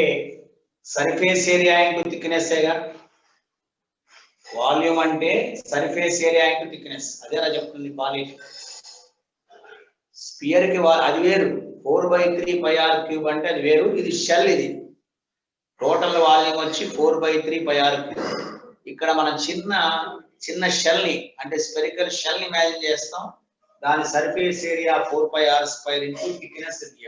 సర్ఫేస్ ఏరియా ఇంటూ థిక్నెస్సేగా. వాల్యూమ్ అంటే surface area into thickness, అదేలా చెప్తుంది college. Spear కి అది వేరు, 4/3 πr cube అంటే అది వేరు, ఇది షెల్. ఇది టోటల్ వాల్యూమ్ వచ్చి 4/3 πr క్యూబ్. ఇక్కడ మనం చిన్న షెల్ ని అంటే స్పెరికల్ షెల్ ని ఇమాజిన్ చేస్తాం. దాని surface area 4πr² into thickness d.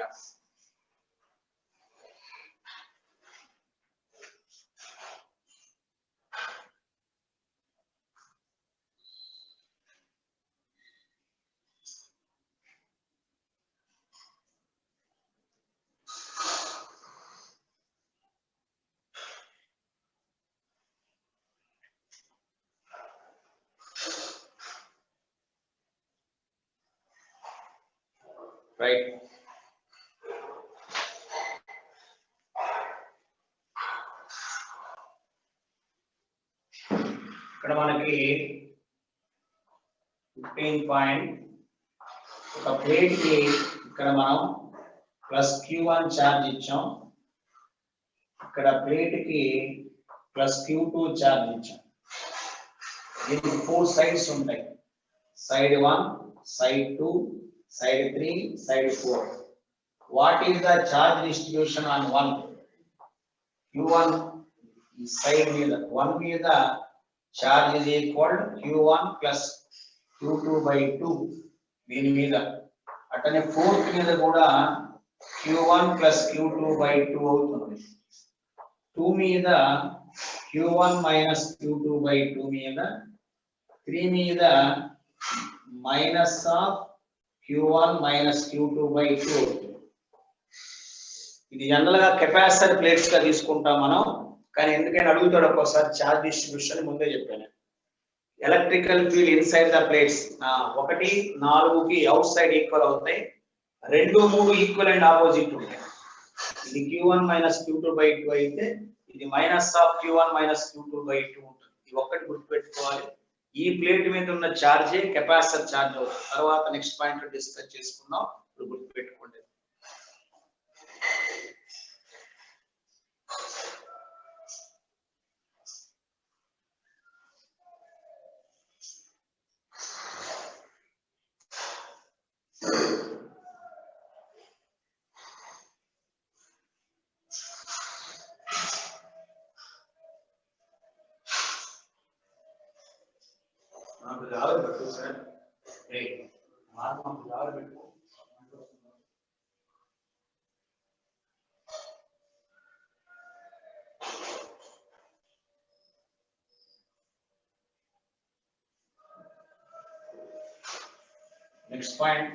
Right. ఇక్కడ మనకి 15 పాయింట్ ఒక ప్లేట్ కి ఇక్కడ మనం +Q1 ఛార్జ్ ఇచ్చాం, ఇక్కడ ప్లేట్ కి +Q2 ఛార్జ్ ఇచ్చాం. దీనికి 4 సైడ్స్ ఉంటాయి, side 1, side 2, side 3, side 4. What is the charge distribution on 1? Q1 is side మీద 1 మీద charge is equal Q1 plus Q2/2 దీని మీద. అటనే 4 మీద కూడా Q1 plus Q2/2 అవుతుంది. 2 మీద Q1 minus Q2/2 మీద, 3 మీద minus of Q1 minus Q2/2. ఇది జనరల్ గా కెపాసిటర్ ప్లేట్స్ గా తీసుకుంటాం మనం, కానీ ఎందుకని అడుగుతాడు ఒక్కోసారి చార్జ్ డిస్ట్రిబ్యూషన్ ముందే చెప్పాను. Electrical field inside the plates 1, 4కి అవుట్ సైడ్ ఈక్వల్ అవుతాయి, 2, 3 ఈక్వల్ అండ్ ఆపోజిట్ ఉంటాయి. ఇది Q1 minus Q2/2 అయితే ఇది minus of Q1 minus Q2/2 ఉంటుంది. ఇది ఒక్కటి గుర్తుపెట్టుకోవాలి. ఈ ప్లేట్ మీద ఉన్న ఛార్జే కెపాసిటర్ ఛార్జ్ అవుతుంది. తర్వాత నెక్స్ట్ పాయింట్ డిస్కస్ చేసుకుందాం, ఇప్పుడు గుర్తుపెట్టుకోండి. నాకు జాగ్రత్త పెట్టు సార్, నాకు జాగ్రత్త పెట్టు. Next point,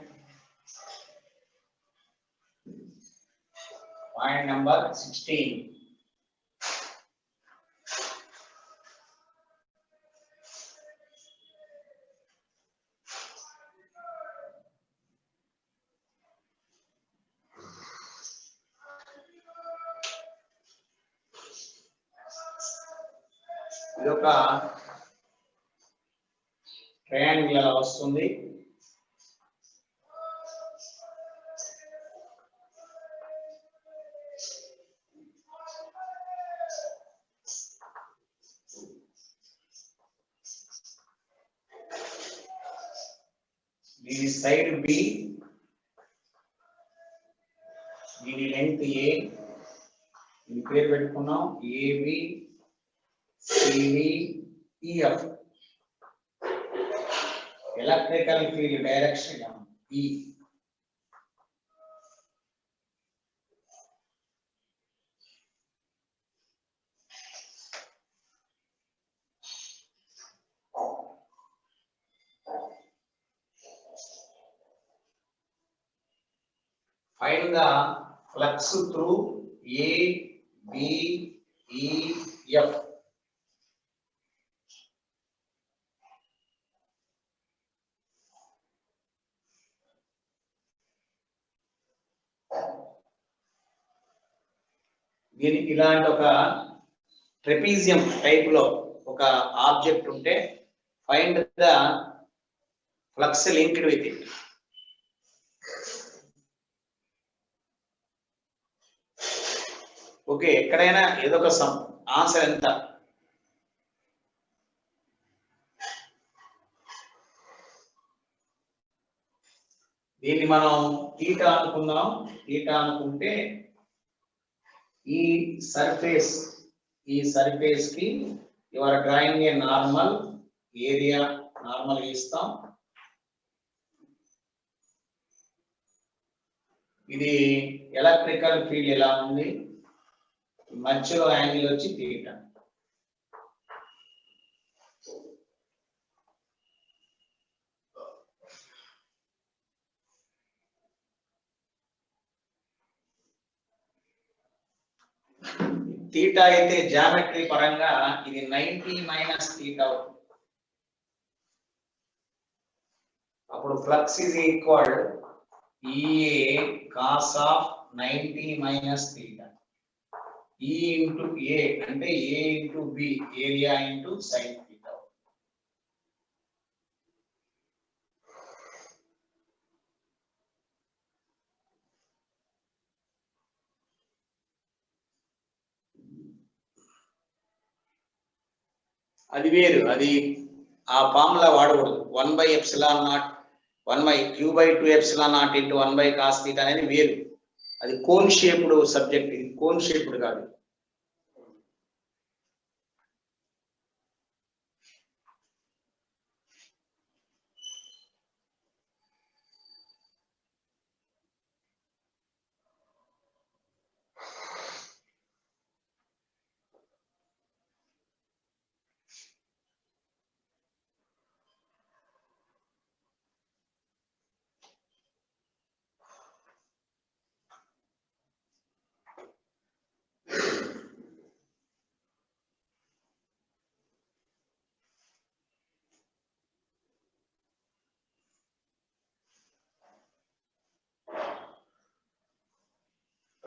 point number 16. ఇది ఒక ట్రయాంగిల్ అలా వస్తుంది. దీని సైడ్ బి, దీని లెంగ్త్ ఏ, దీని పేరు పెట్టుకున్నాం A B C D E F. Electrical field direction E. Find the flux through A, B, E, F. దీనికి ఇలాంటి ఒక ట్రెపీజియం టైప్ లో ఒక ఆబ్జెక్ట్ ఉంటే find the flux linked with it. Okay, ఎక్కడైనా ఏదో ఒక సమ్. ఆన్సర్ ఎంత? దీన్ని మనం తీటా అనుకుందాం. తీటా అనుకుంటే ఈ సర్ఫేస్ కి you are drawing a normal area. Normal ఇస్తాం. ఇది ఎలక్ట్రికల్ ఫీల్డ్ ఎలా ఉంది? మధ్యలో యాంగిల్ వచ్చి తీటా. తీటా అయితే జామెట్రీ పరంగా ఇది 90 మైనస్ తీటా అవుతుంది. అప్పుడు flux is equal E A cos of 90 minus theta. E into A అంటే A into B, area into sine theta. అది వేరు, అది ఆ ఫార్ములా వాడకూడదు. 1/ε0 1/q/2 ε0 ఇంటూ 1/cos θ అనేది వేరు. అది కోన్ షేప్డ్ సబ్జెక్ట్, ఇది కోన్ షేప్డ్ కాదు.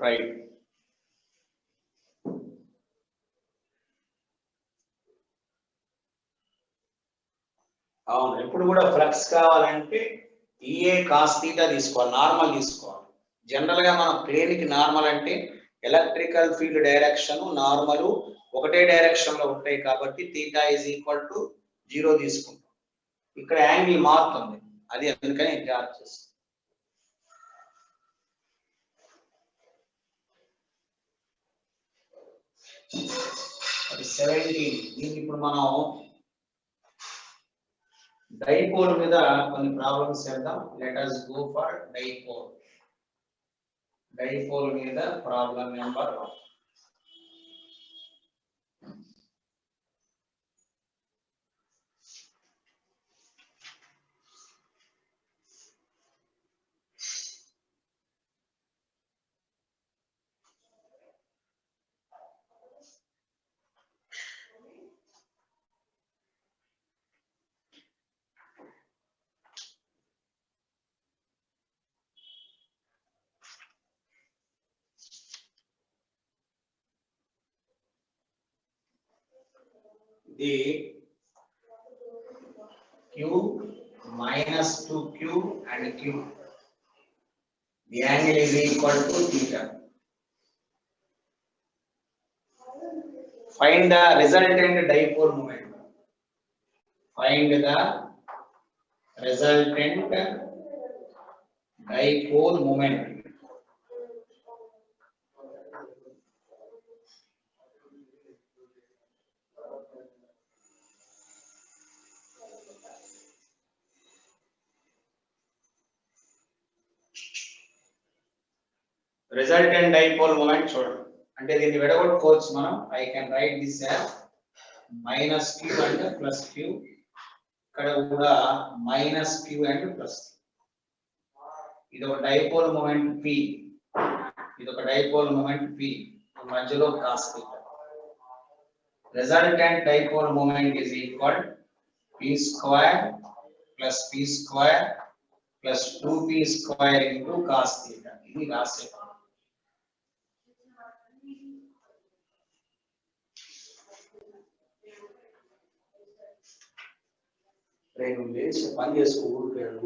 రైట్. అవును, ఎప్పుడు కూడా ఫ్లక్స్ కావాలంటే ఈఏ కాస్ తీటా తీసుకోవాలి, నార్మల్ తీసుకోవాలి. జనరల్ గా మనం ప్లేన్ కి నార్మల్ అంటే ఎలక్ట్రికల్ ఫీల్డ్ డైరెక్షన్ నార్మల్ ఒకటే డైరెక్షన్ లో ఉంటాయి కాబట్టి తీటా ఈజ్ ఈక్వల్ టు 0 తీసుకుంటాం. ఇక్కడ యాంగిల్ మారుతుంది, అది అందుకని చార్జ్ చేస్తాం. అది 17. దీన్ని ఇప్పుడు మనం డైపోల్ మీద కొన్ని ప్రాబ్లమ్స్ చేద్దాం. Let us go for dipole. Dipole మీద problem number 1. The q minus 2q and q, the angle is equal to theta. Find the resultant dipole moment. Find the resultant dipole moment. Resultant dipole moment చూడండి. అంటే దీన్ని విడగొట్టుకోవచ్చు మనం. I can write this as minus q and plus q. ఇక్కడ కూడా minus q and plus q. ఇది ఒక dipole moment p, ఇది ఒక డైపోల్ మూమెంట్ p, మధ్యలో cos θ. Resultant dipole moment is equal p square plus p square plus 2p square into cos θ. ఇది రాసే రేపు లేచి పని చేసుకో ఊరికాడు.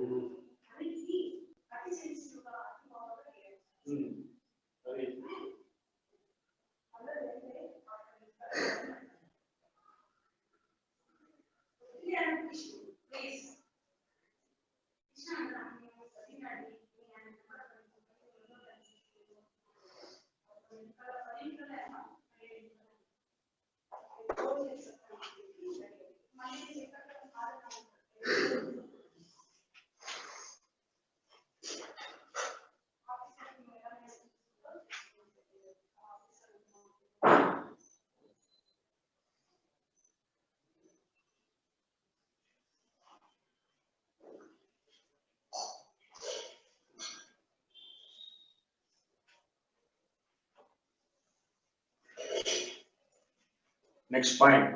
Next point.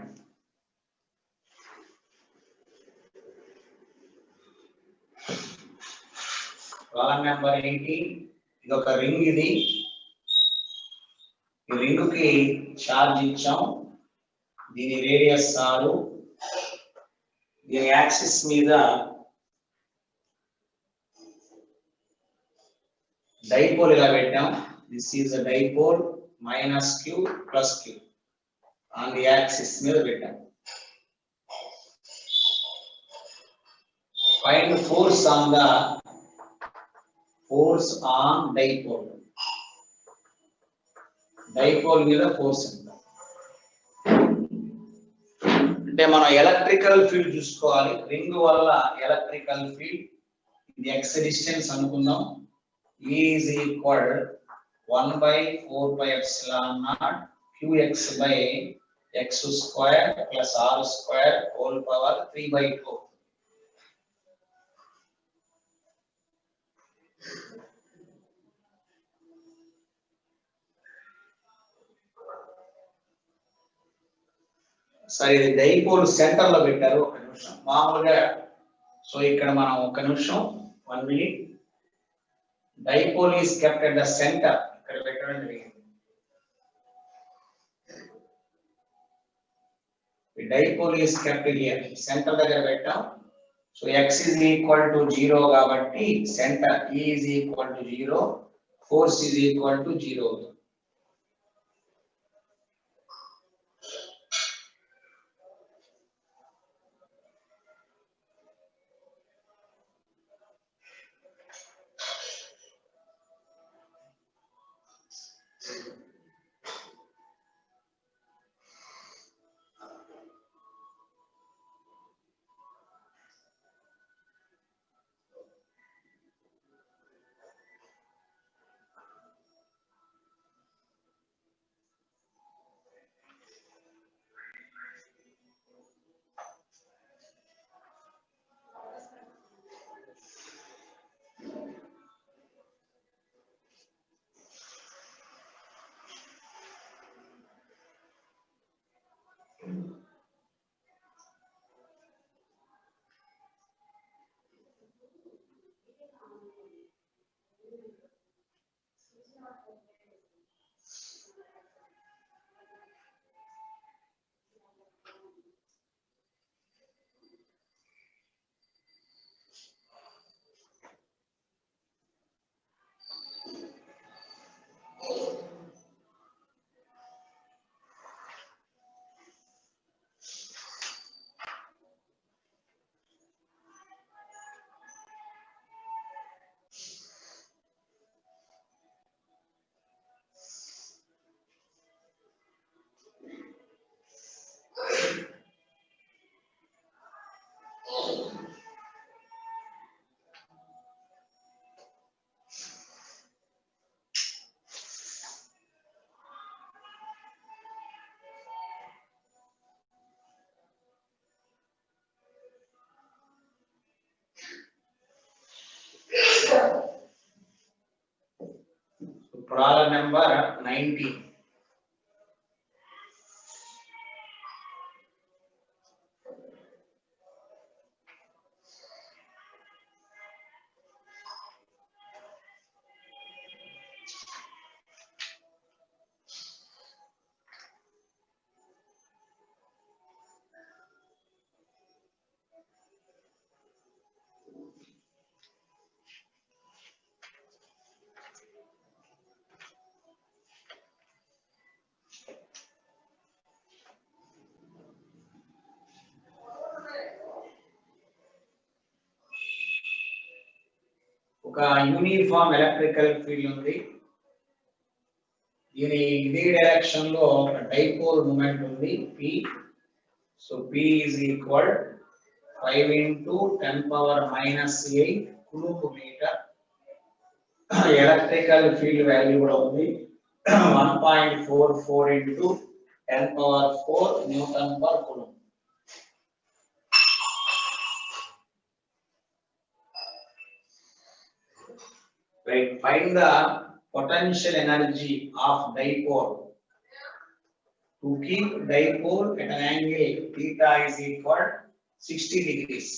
Problem number 18. ఇది ఒక రింగ్ ఇది. ఈ రింగ్ కి చార్జ్ ఇచ్చాం. దీని రేడియస్ 6. దీని యాక్సిస్ మీద డైపోల్ ఇలా పెట్టాం. This is a dipole -q + q on the axis మీద పెట్టాం. Find force on dipole. Dipole మీద ఫోర్స్ ఎంత? అంటే మనం ఎలక్ట్రికల్ ఫీల్డ్ చూసుకోవాలి. రింగ్ వల్ల ఎలక్ట్రికల్ ఫీల్డ్ ఇది x డిస్టెన్స్ అనుకుందాం. E is equal 1/4πε0 qx/x² + r² whole power 3/2. సరే, ఇది డైపోల్ సెంటర్ లో పెట్టారు. ఒక నిమిషం మామూలుగా. సో ఇక్కడ మనం ఒక నిమిషం 1 minute. Dipole is kept at the centre. ఇక్కడ పెట్టడం జరిగింది. Dipole is kept here. Centre దగ్గర పెట్టాం. So x is equal to 0 కాబట్టి centre E is equal to 0, force is equal to 0. Problem number 19. ఒక యూనిఫామ్ ఎలక్ట్రికల్ ఫీల్డ్ ఉంది. దీని ఇదే డైరెక్షన్ లో డైపోల్ మూమెంట్ ఉంది P. So P is equal 5 × 10⁻⁻8 coulomb meter. Electrical field value కూడా ఉంది 1.44 × 10⁴ N/Coulomb. Right, find the potential energy of dipole. To keep dipole at an angle theta is equal 60 degrees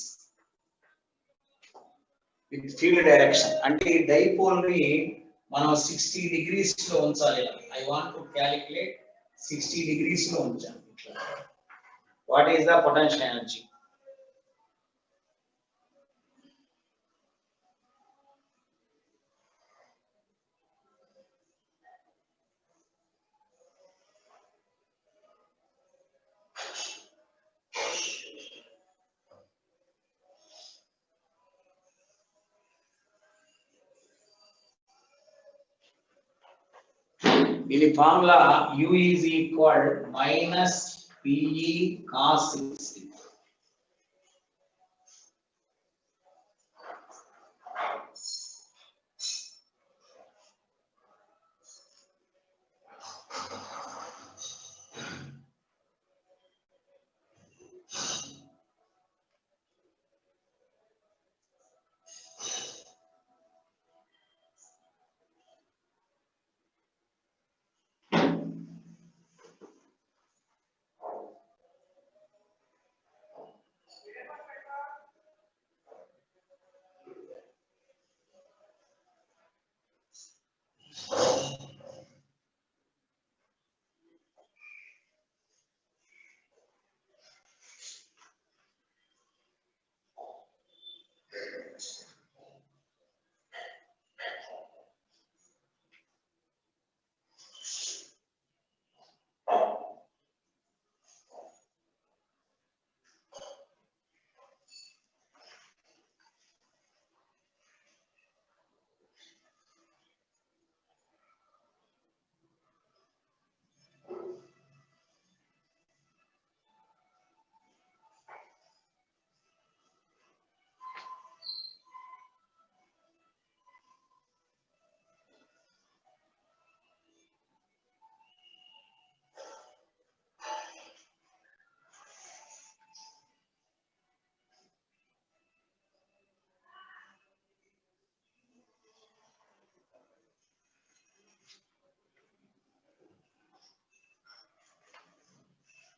with field direction. అంటే ఈ dipole ని మనం 60 degrees లో ఉంచాలి. I want to calculate 60 degrees లో ఉంచాలి. What is the potential energy? దీని formula U is equal minus PE cos 60.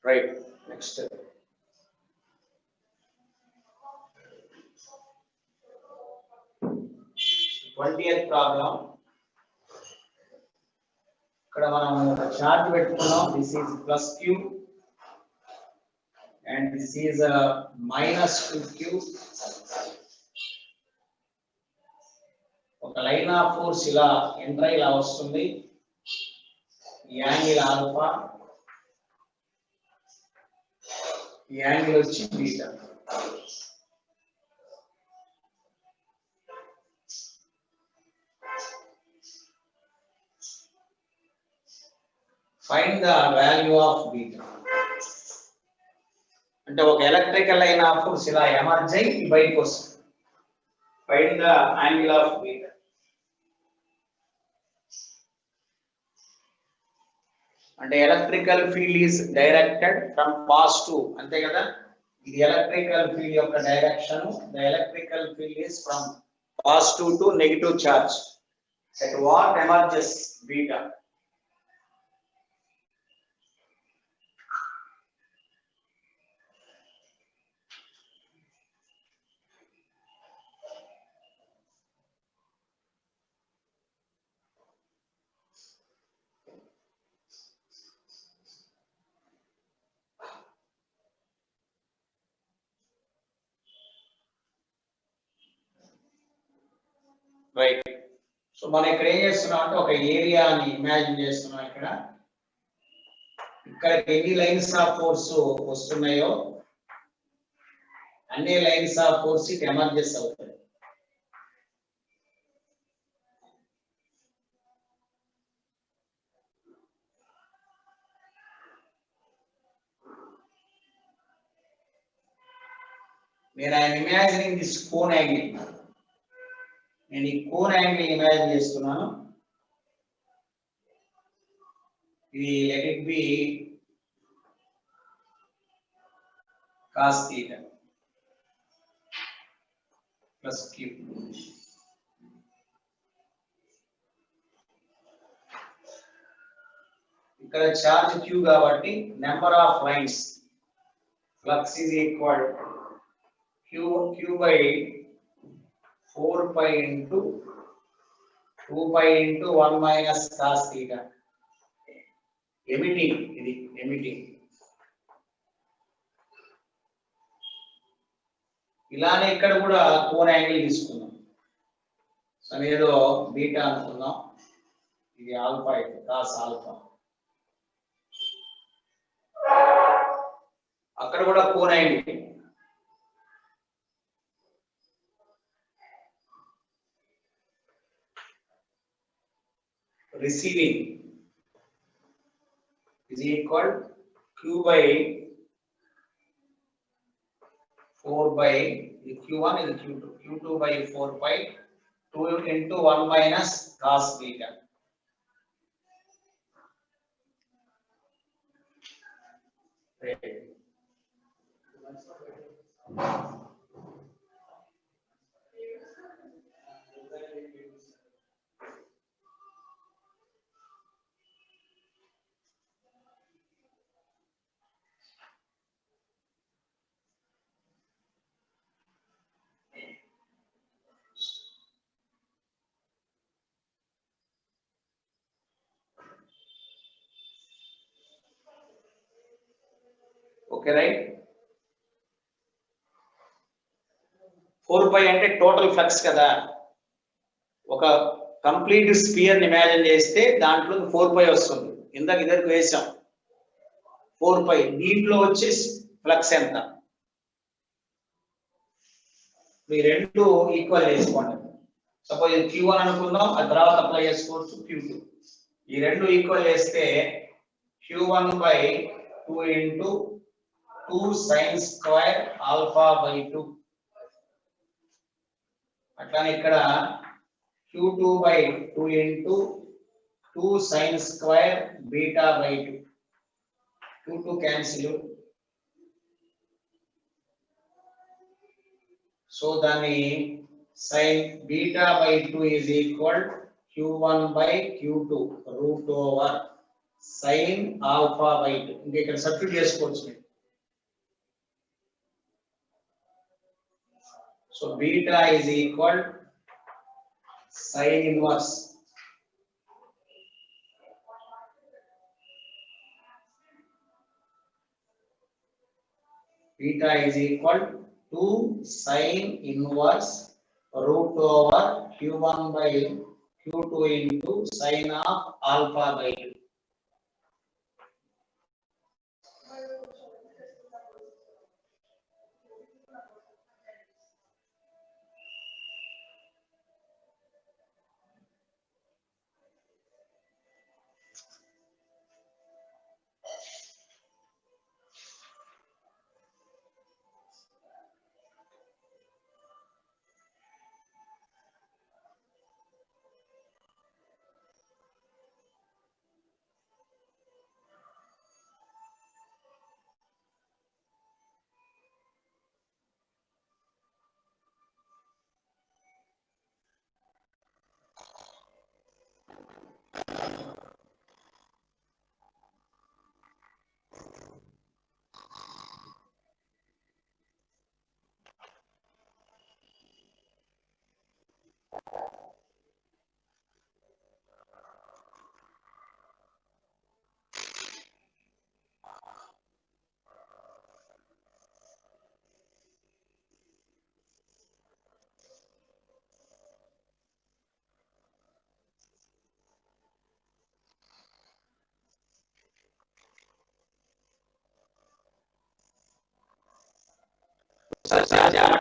Right. Next. 20th problem. ఇక్కడ మనం చార్ట్ పెట్టుకున్నాం. This is plus Q and this is minus 2Q. ఒక line of force ఇలా enter ఇలా వస్తుంది. ఈ యాంగిల్ ఆల్ఫా, ఈ యాంగిల్ వచ్చి beta. Find the value of beta. అంటే ఒక ఎలక్ట్రికల్ లైన్ ఆఫ్ ఫోర్స్ ఇలా ఎమర్జ్ అయ్యి బయటకు వస్తుంది. Find the angle of beta. అంటే electrical field is directed from positive, అంతే కదా. ఇది ఎలక్ట్రికల్ ఫీల్డ్ యొక్క direction. The electrical field is from positive to negative charge. At what emerges beta? Right. So మనం ఇక్కడ ఏం చేస్తున్నాం అంటే ఒక ఏరియాని ఇమాజిన్ చేస్తున్నాం. ఇక్కడ ఎన్ని లైన్స్ ఆఫ్ ఫోర్స్ వస్తున్నాయో అన్ని lines of force it emerges అవుతాయి. నేను I'm imagining this cone angle. నేను ఈ కోన్ యాంగిల్ ఇమాజిన్ చేస్తున్నాను. ఇది let it be cos theta plus q. ఇక్కడ చార్జ్ q కాబట్టి number of lines flux is equal q by 4 pi into 2 pi into 1 minus cos theta. Emitting ఇది emitting. ఇలానే ఇక్కడ కూడా కోన్ యాంగిల్ తీసుకున్నాం. So ఏదో బీటా అనుకుందాం. ఇది ఆల్ఫా అయితే cos ఆల్ఫా. అక్కడ కూడా cone angle. Receiving is equal q by 4 by q1 is q2 by 4 pi 2 into 1 minus cos beta. Okay, right? 4 pi అంటే టోటల్ ఫ్లక్స్ కదా. ఒక కంప్లీట్ స్పియర్ ని ఇమాజిన్ చేస్తే దాంట్లో 4 pi వస్తుంది. ఇందాక ఇద్దరికి వేసాం 4 pi. దీంట్లో వచ్చే ఫ్లక్స్ ఎంత? ఈ రెండు ఈక్వల్ చేసుకోండి. సపోజ్ ఇది q1 అనుకుందాం, ఆ తర్వాత అప్లై చేసుకోవచ్చు q2. ఈ రెండు ఈక్వల్ చేస్తే q1 by 2 into 2 sin square alpha by 2. అట్లానే ఇక్కడ q2 by 2 into 2 sin square beta by 2. 2 cancel. So దాన్ని sin beta by 2 is equal q1 by q2 root over sin alpha by 2. ఇంకా ఇక్కడ substitute చేసుకోవచ్చు. So beta is equal sin inverse beta is equal to sin inverse root over q1 by q2 into sin of alpha by 2.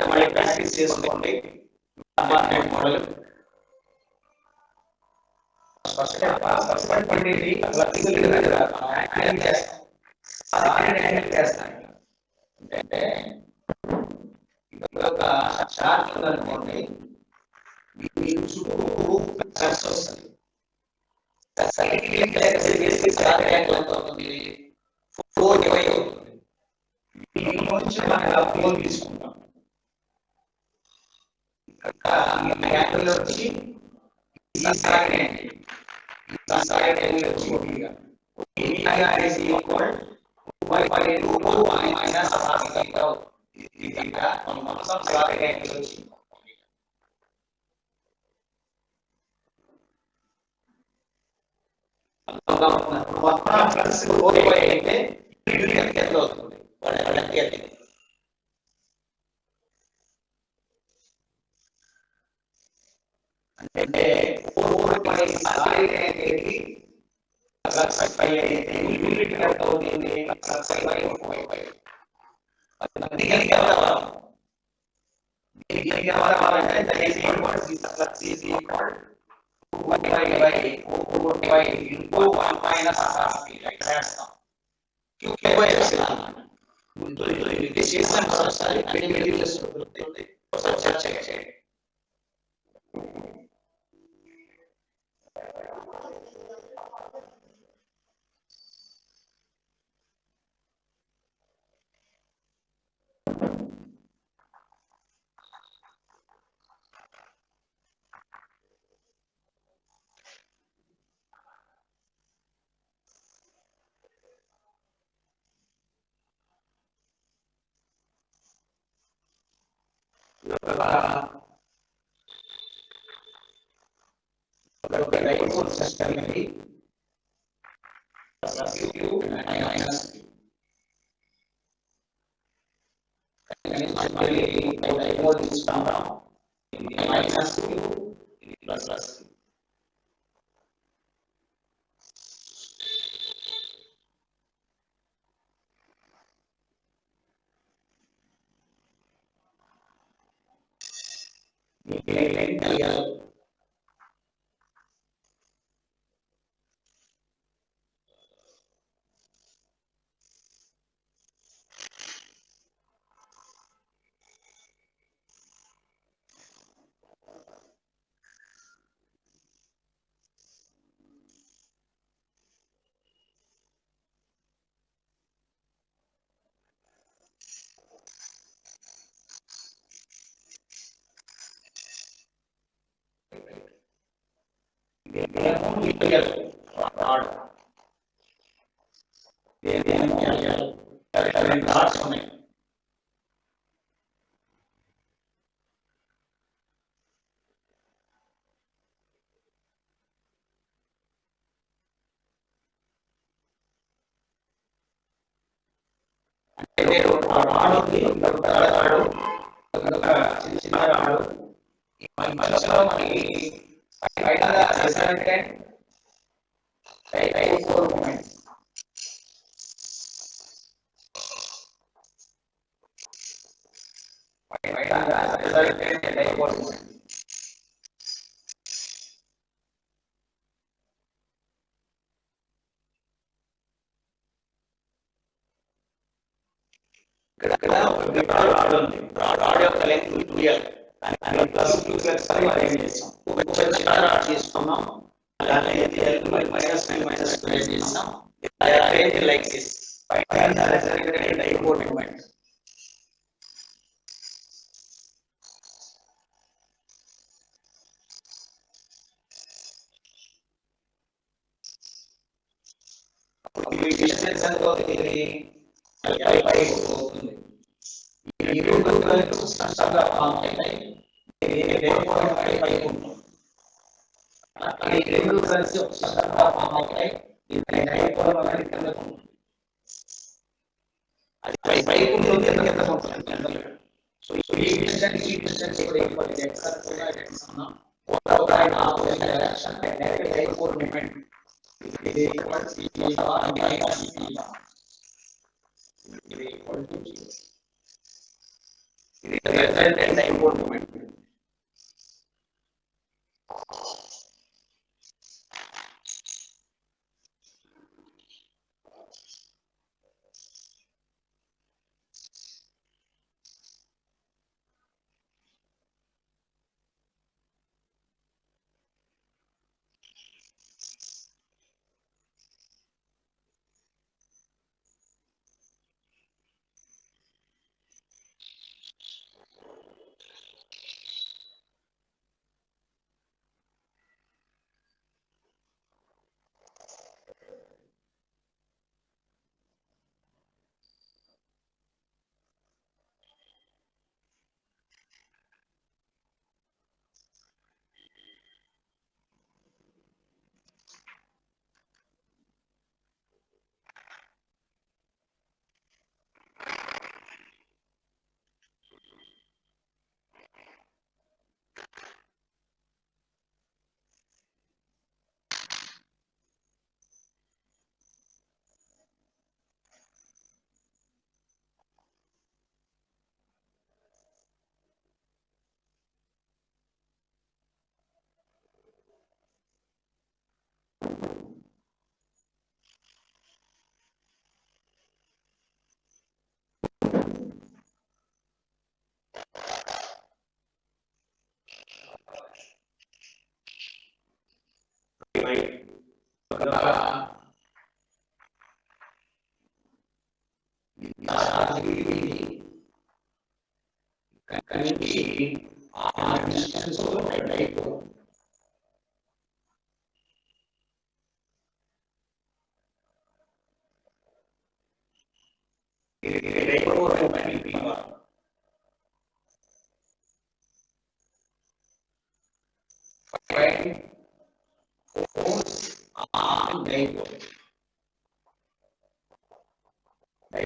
మళ్ళీ practice చేసుకోండి. అంటే ఒక chart ఉందనుకోండి, దీని చుట్టూ ఫ్లక్స్ వస్తుంది. దీని నుంచి మనం ఫోన్ తీసుకుంటాం. వచ్చి ఈ సైడ్ వచ్చి Media is equal to y by 2 minus cos theta. Theta మొత్తం సార్ యాంగిల్ వచ్చింది. మొత్తం ప్లస్ 4y అయితే యూనిట్ ఎంత అవుతుంది? వాళ్ళకి ఎంత? అంటే 4y సార్ యాంగిల్ ప్లస్ 5 అయితే యూనిట్ ఎంత అవుతుంది? ప్లస్ 5 దీనికి ఎంత దీనికి అంటే is equal to plus is equal to y by 4y into 1 minus cos theta రాస్తాం. q by epsilon ఇది చేసాం ఒకసారి అన్ని వాల్యూస్ దొరుకుతుంది ఒకసారి చెక్ చేయండి. ఒక డైపోల్ సిస్టమ్ ఇది ప్లస్ q మైనస్ మళ్ళీ డైపోల్ తీసుకుంటాం. ఇది మైనస్ q ఇది ప్లస్ q. చిన్న రాడు ఈ మధ్యలో మనకి డైపోల్ మూమెంట్ డైపోల్ మూమెంట్ ఇక్కడ రాడ్ ఉంది. రాడ్ యొక్క లెంగ్త్ 2l దాని ప్లస్ 2x అని అరేంజ్ చేస్తాం. కొంచెం చిన్న రాడ్ తీసుకున్నాం, దాన్ని l మైనస్ 2 మైనస్ 2 చేస్తాం. Arrange like this find the resultant dipole moment. ఈ డిస్టెన్స్ ఎంత అవుతుంది? l/4 అవుతుంది. ఈ రెండు కలిపి సిస్టంగా ఫామ్ అవుతాయి. ఇది 10.5 ఉంటుంది. ఈ రెండు కలిసి ఒక సిస్టంగా ఫామ్ అవుతాయి. ఇది డైపోల్ మూమెంట్ కింద ఉంటుంది. అది పైకి ఉంటుంది, కింద ఉంటుంది. సో ఈ డిస్టెన్స్ కూడా ఈక్వల్ x అన్నాం. ఒక ఆయన opposite direction direct dipole moment ఇది ఈక్వల్ టు θ మైనస్ θ. ఇది ఈక్వల్ టు 0. ఇది రిజల్టెంట్ డైపోల్ మూమెంట్.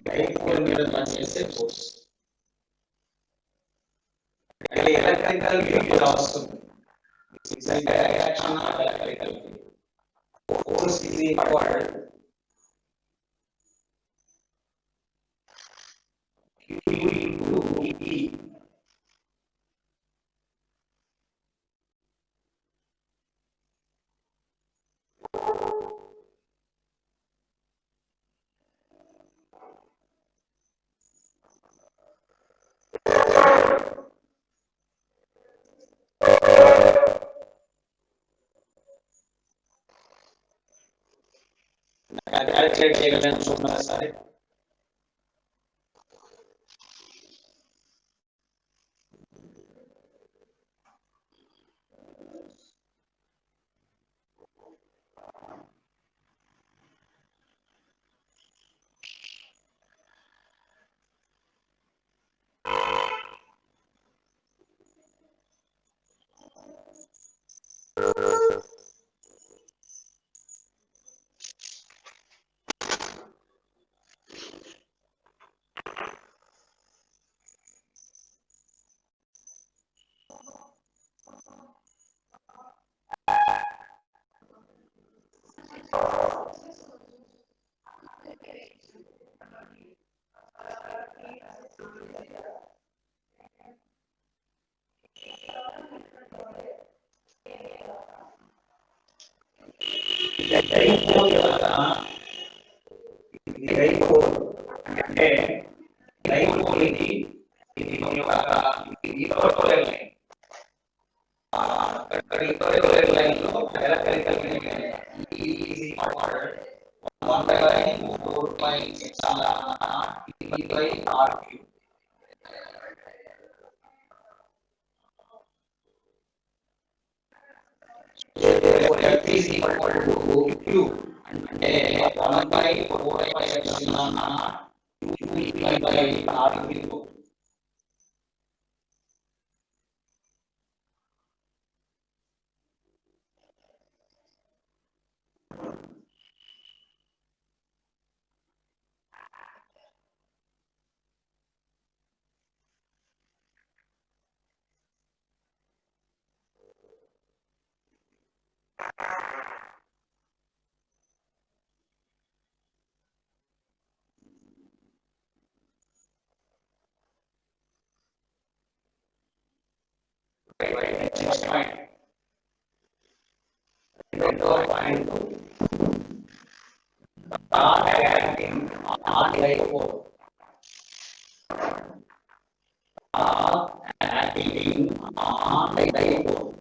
డైపోల్ మీద పనిచేసే ఫోర్స్ అంటే ఎలక్ట్రికల్ ఫీల్డ్ ఇలా వస్తుంది. This is the direction of electrical field. Force is equal Q into E. Calculate చేయగలను చూడండి సరే. డైపోల్ కదా, ఇది డైపోల్ అంటే డైపోల్ ఇది ఈక్వటోరియల్ లైన్. అక్కడ ఈక్వటోరియల్ లైన్ లో electrical field E is equal 1 by 4 pi epsilon naught E by R cube. Therefore, F is equal to Q. అంటే 1 by 4 pi epsilon naught Q by R cube. Next point. Point not acting on dipole. Not acting on dipole.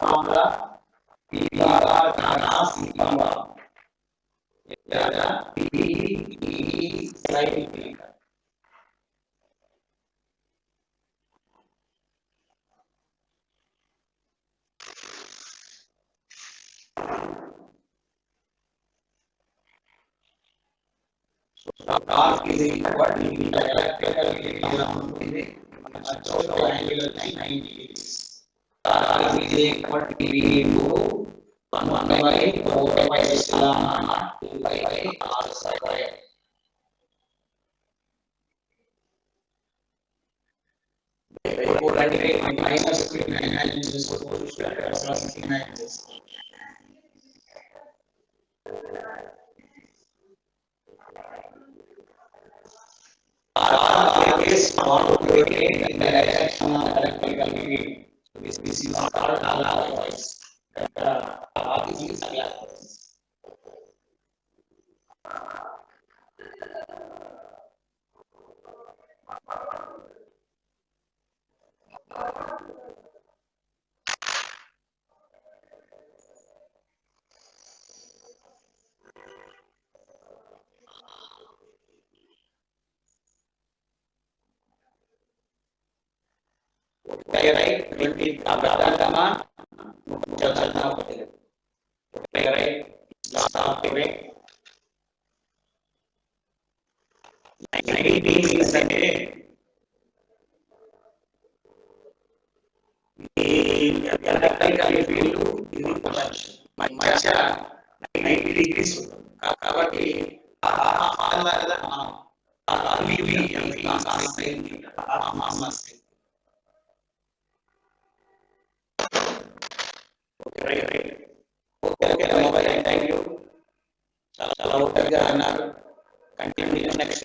Formula sigma. Slightly. Torque is equal to the electrical field in the angular 90 degrees. Torque is equal to V into 1 by 4 pi epsilon naught 2 by R square. Therefore, I take minus 59 inches to 69 inches. Is calculated in the direction of electrical field. This is called clockwise. This is clockwise. Okay, right? 20 abadantama chaldna hote. Okay, right? Start kare. 90 means ante ఈ electrical field ఇది potential మధ్య 90 degrees ఉంటుంది కాబట్టి ఆ formula కదా మనం RVV okay mobile thank you చాలా ఓపికగా అన్నారు కంటిన్యూ నెక్స్ట్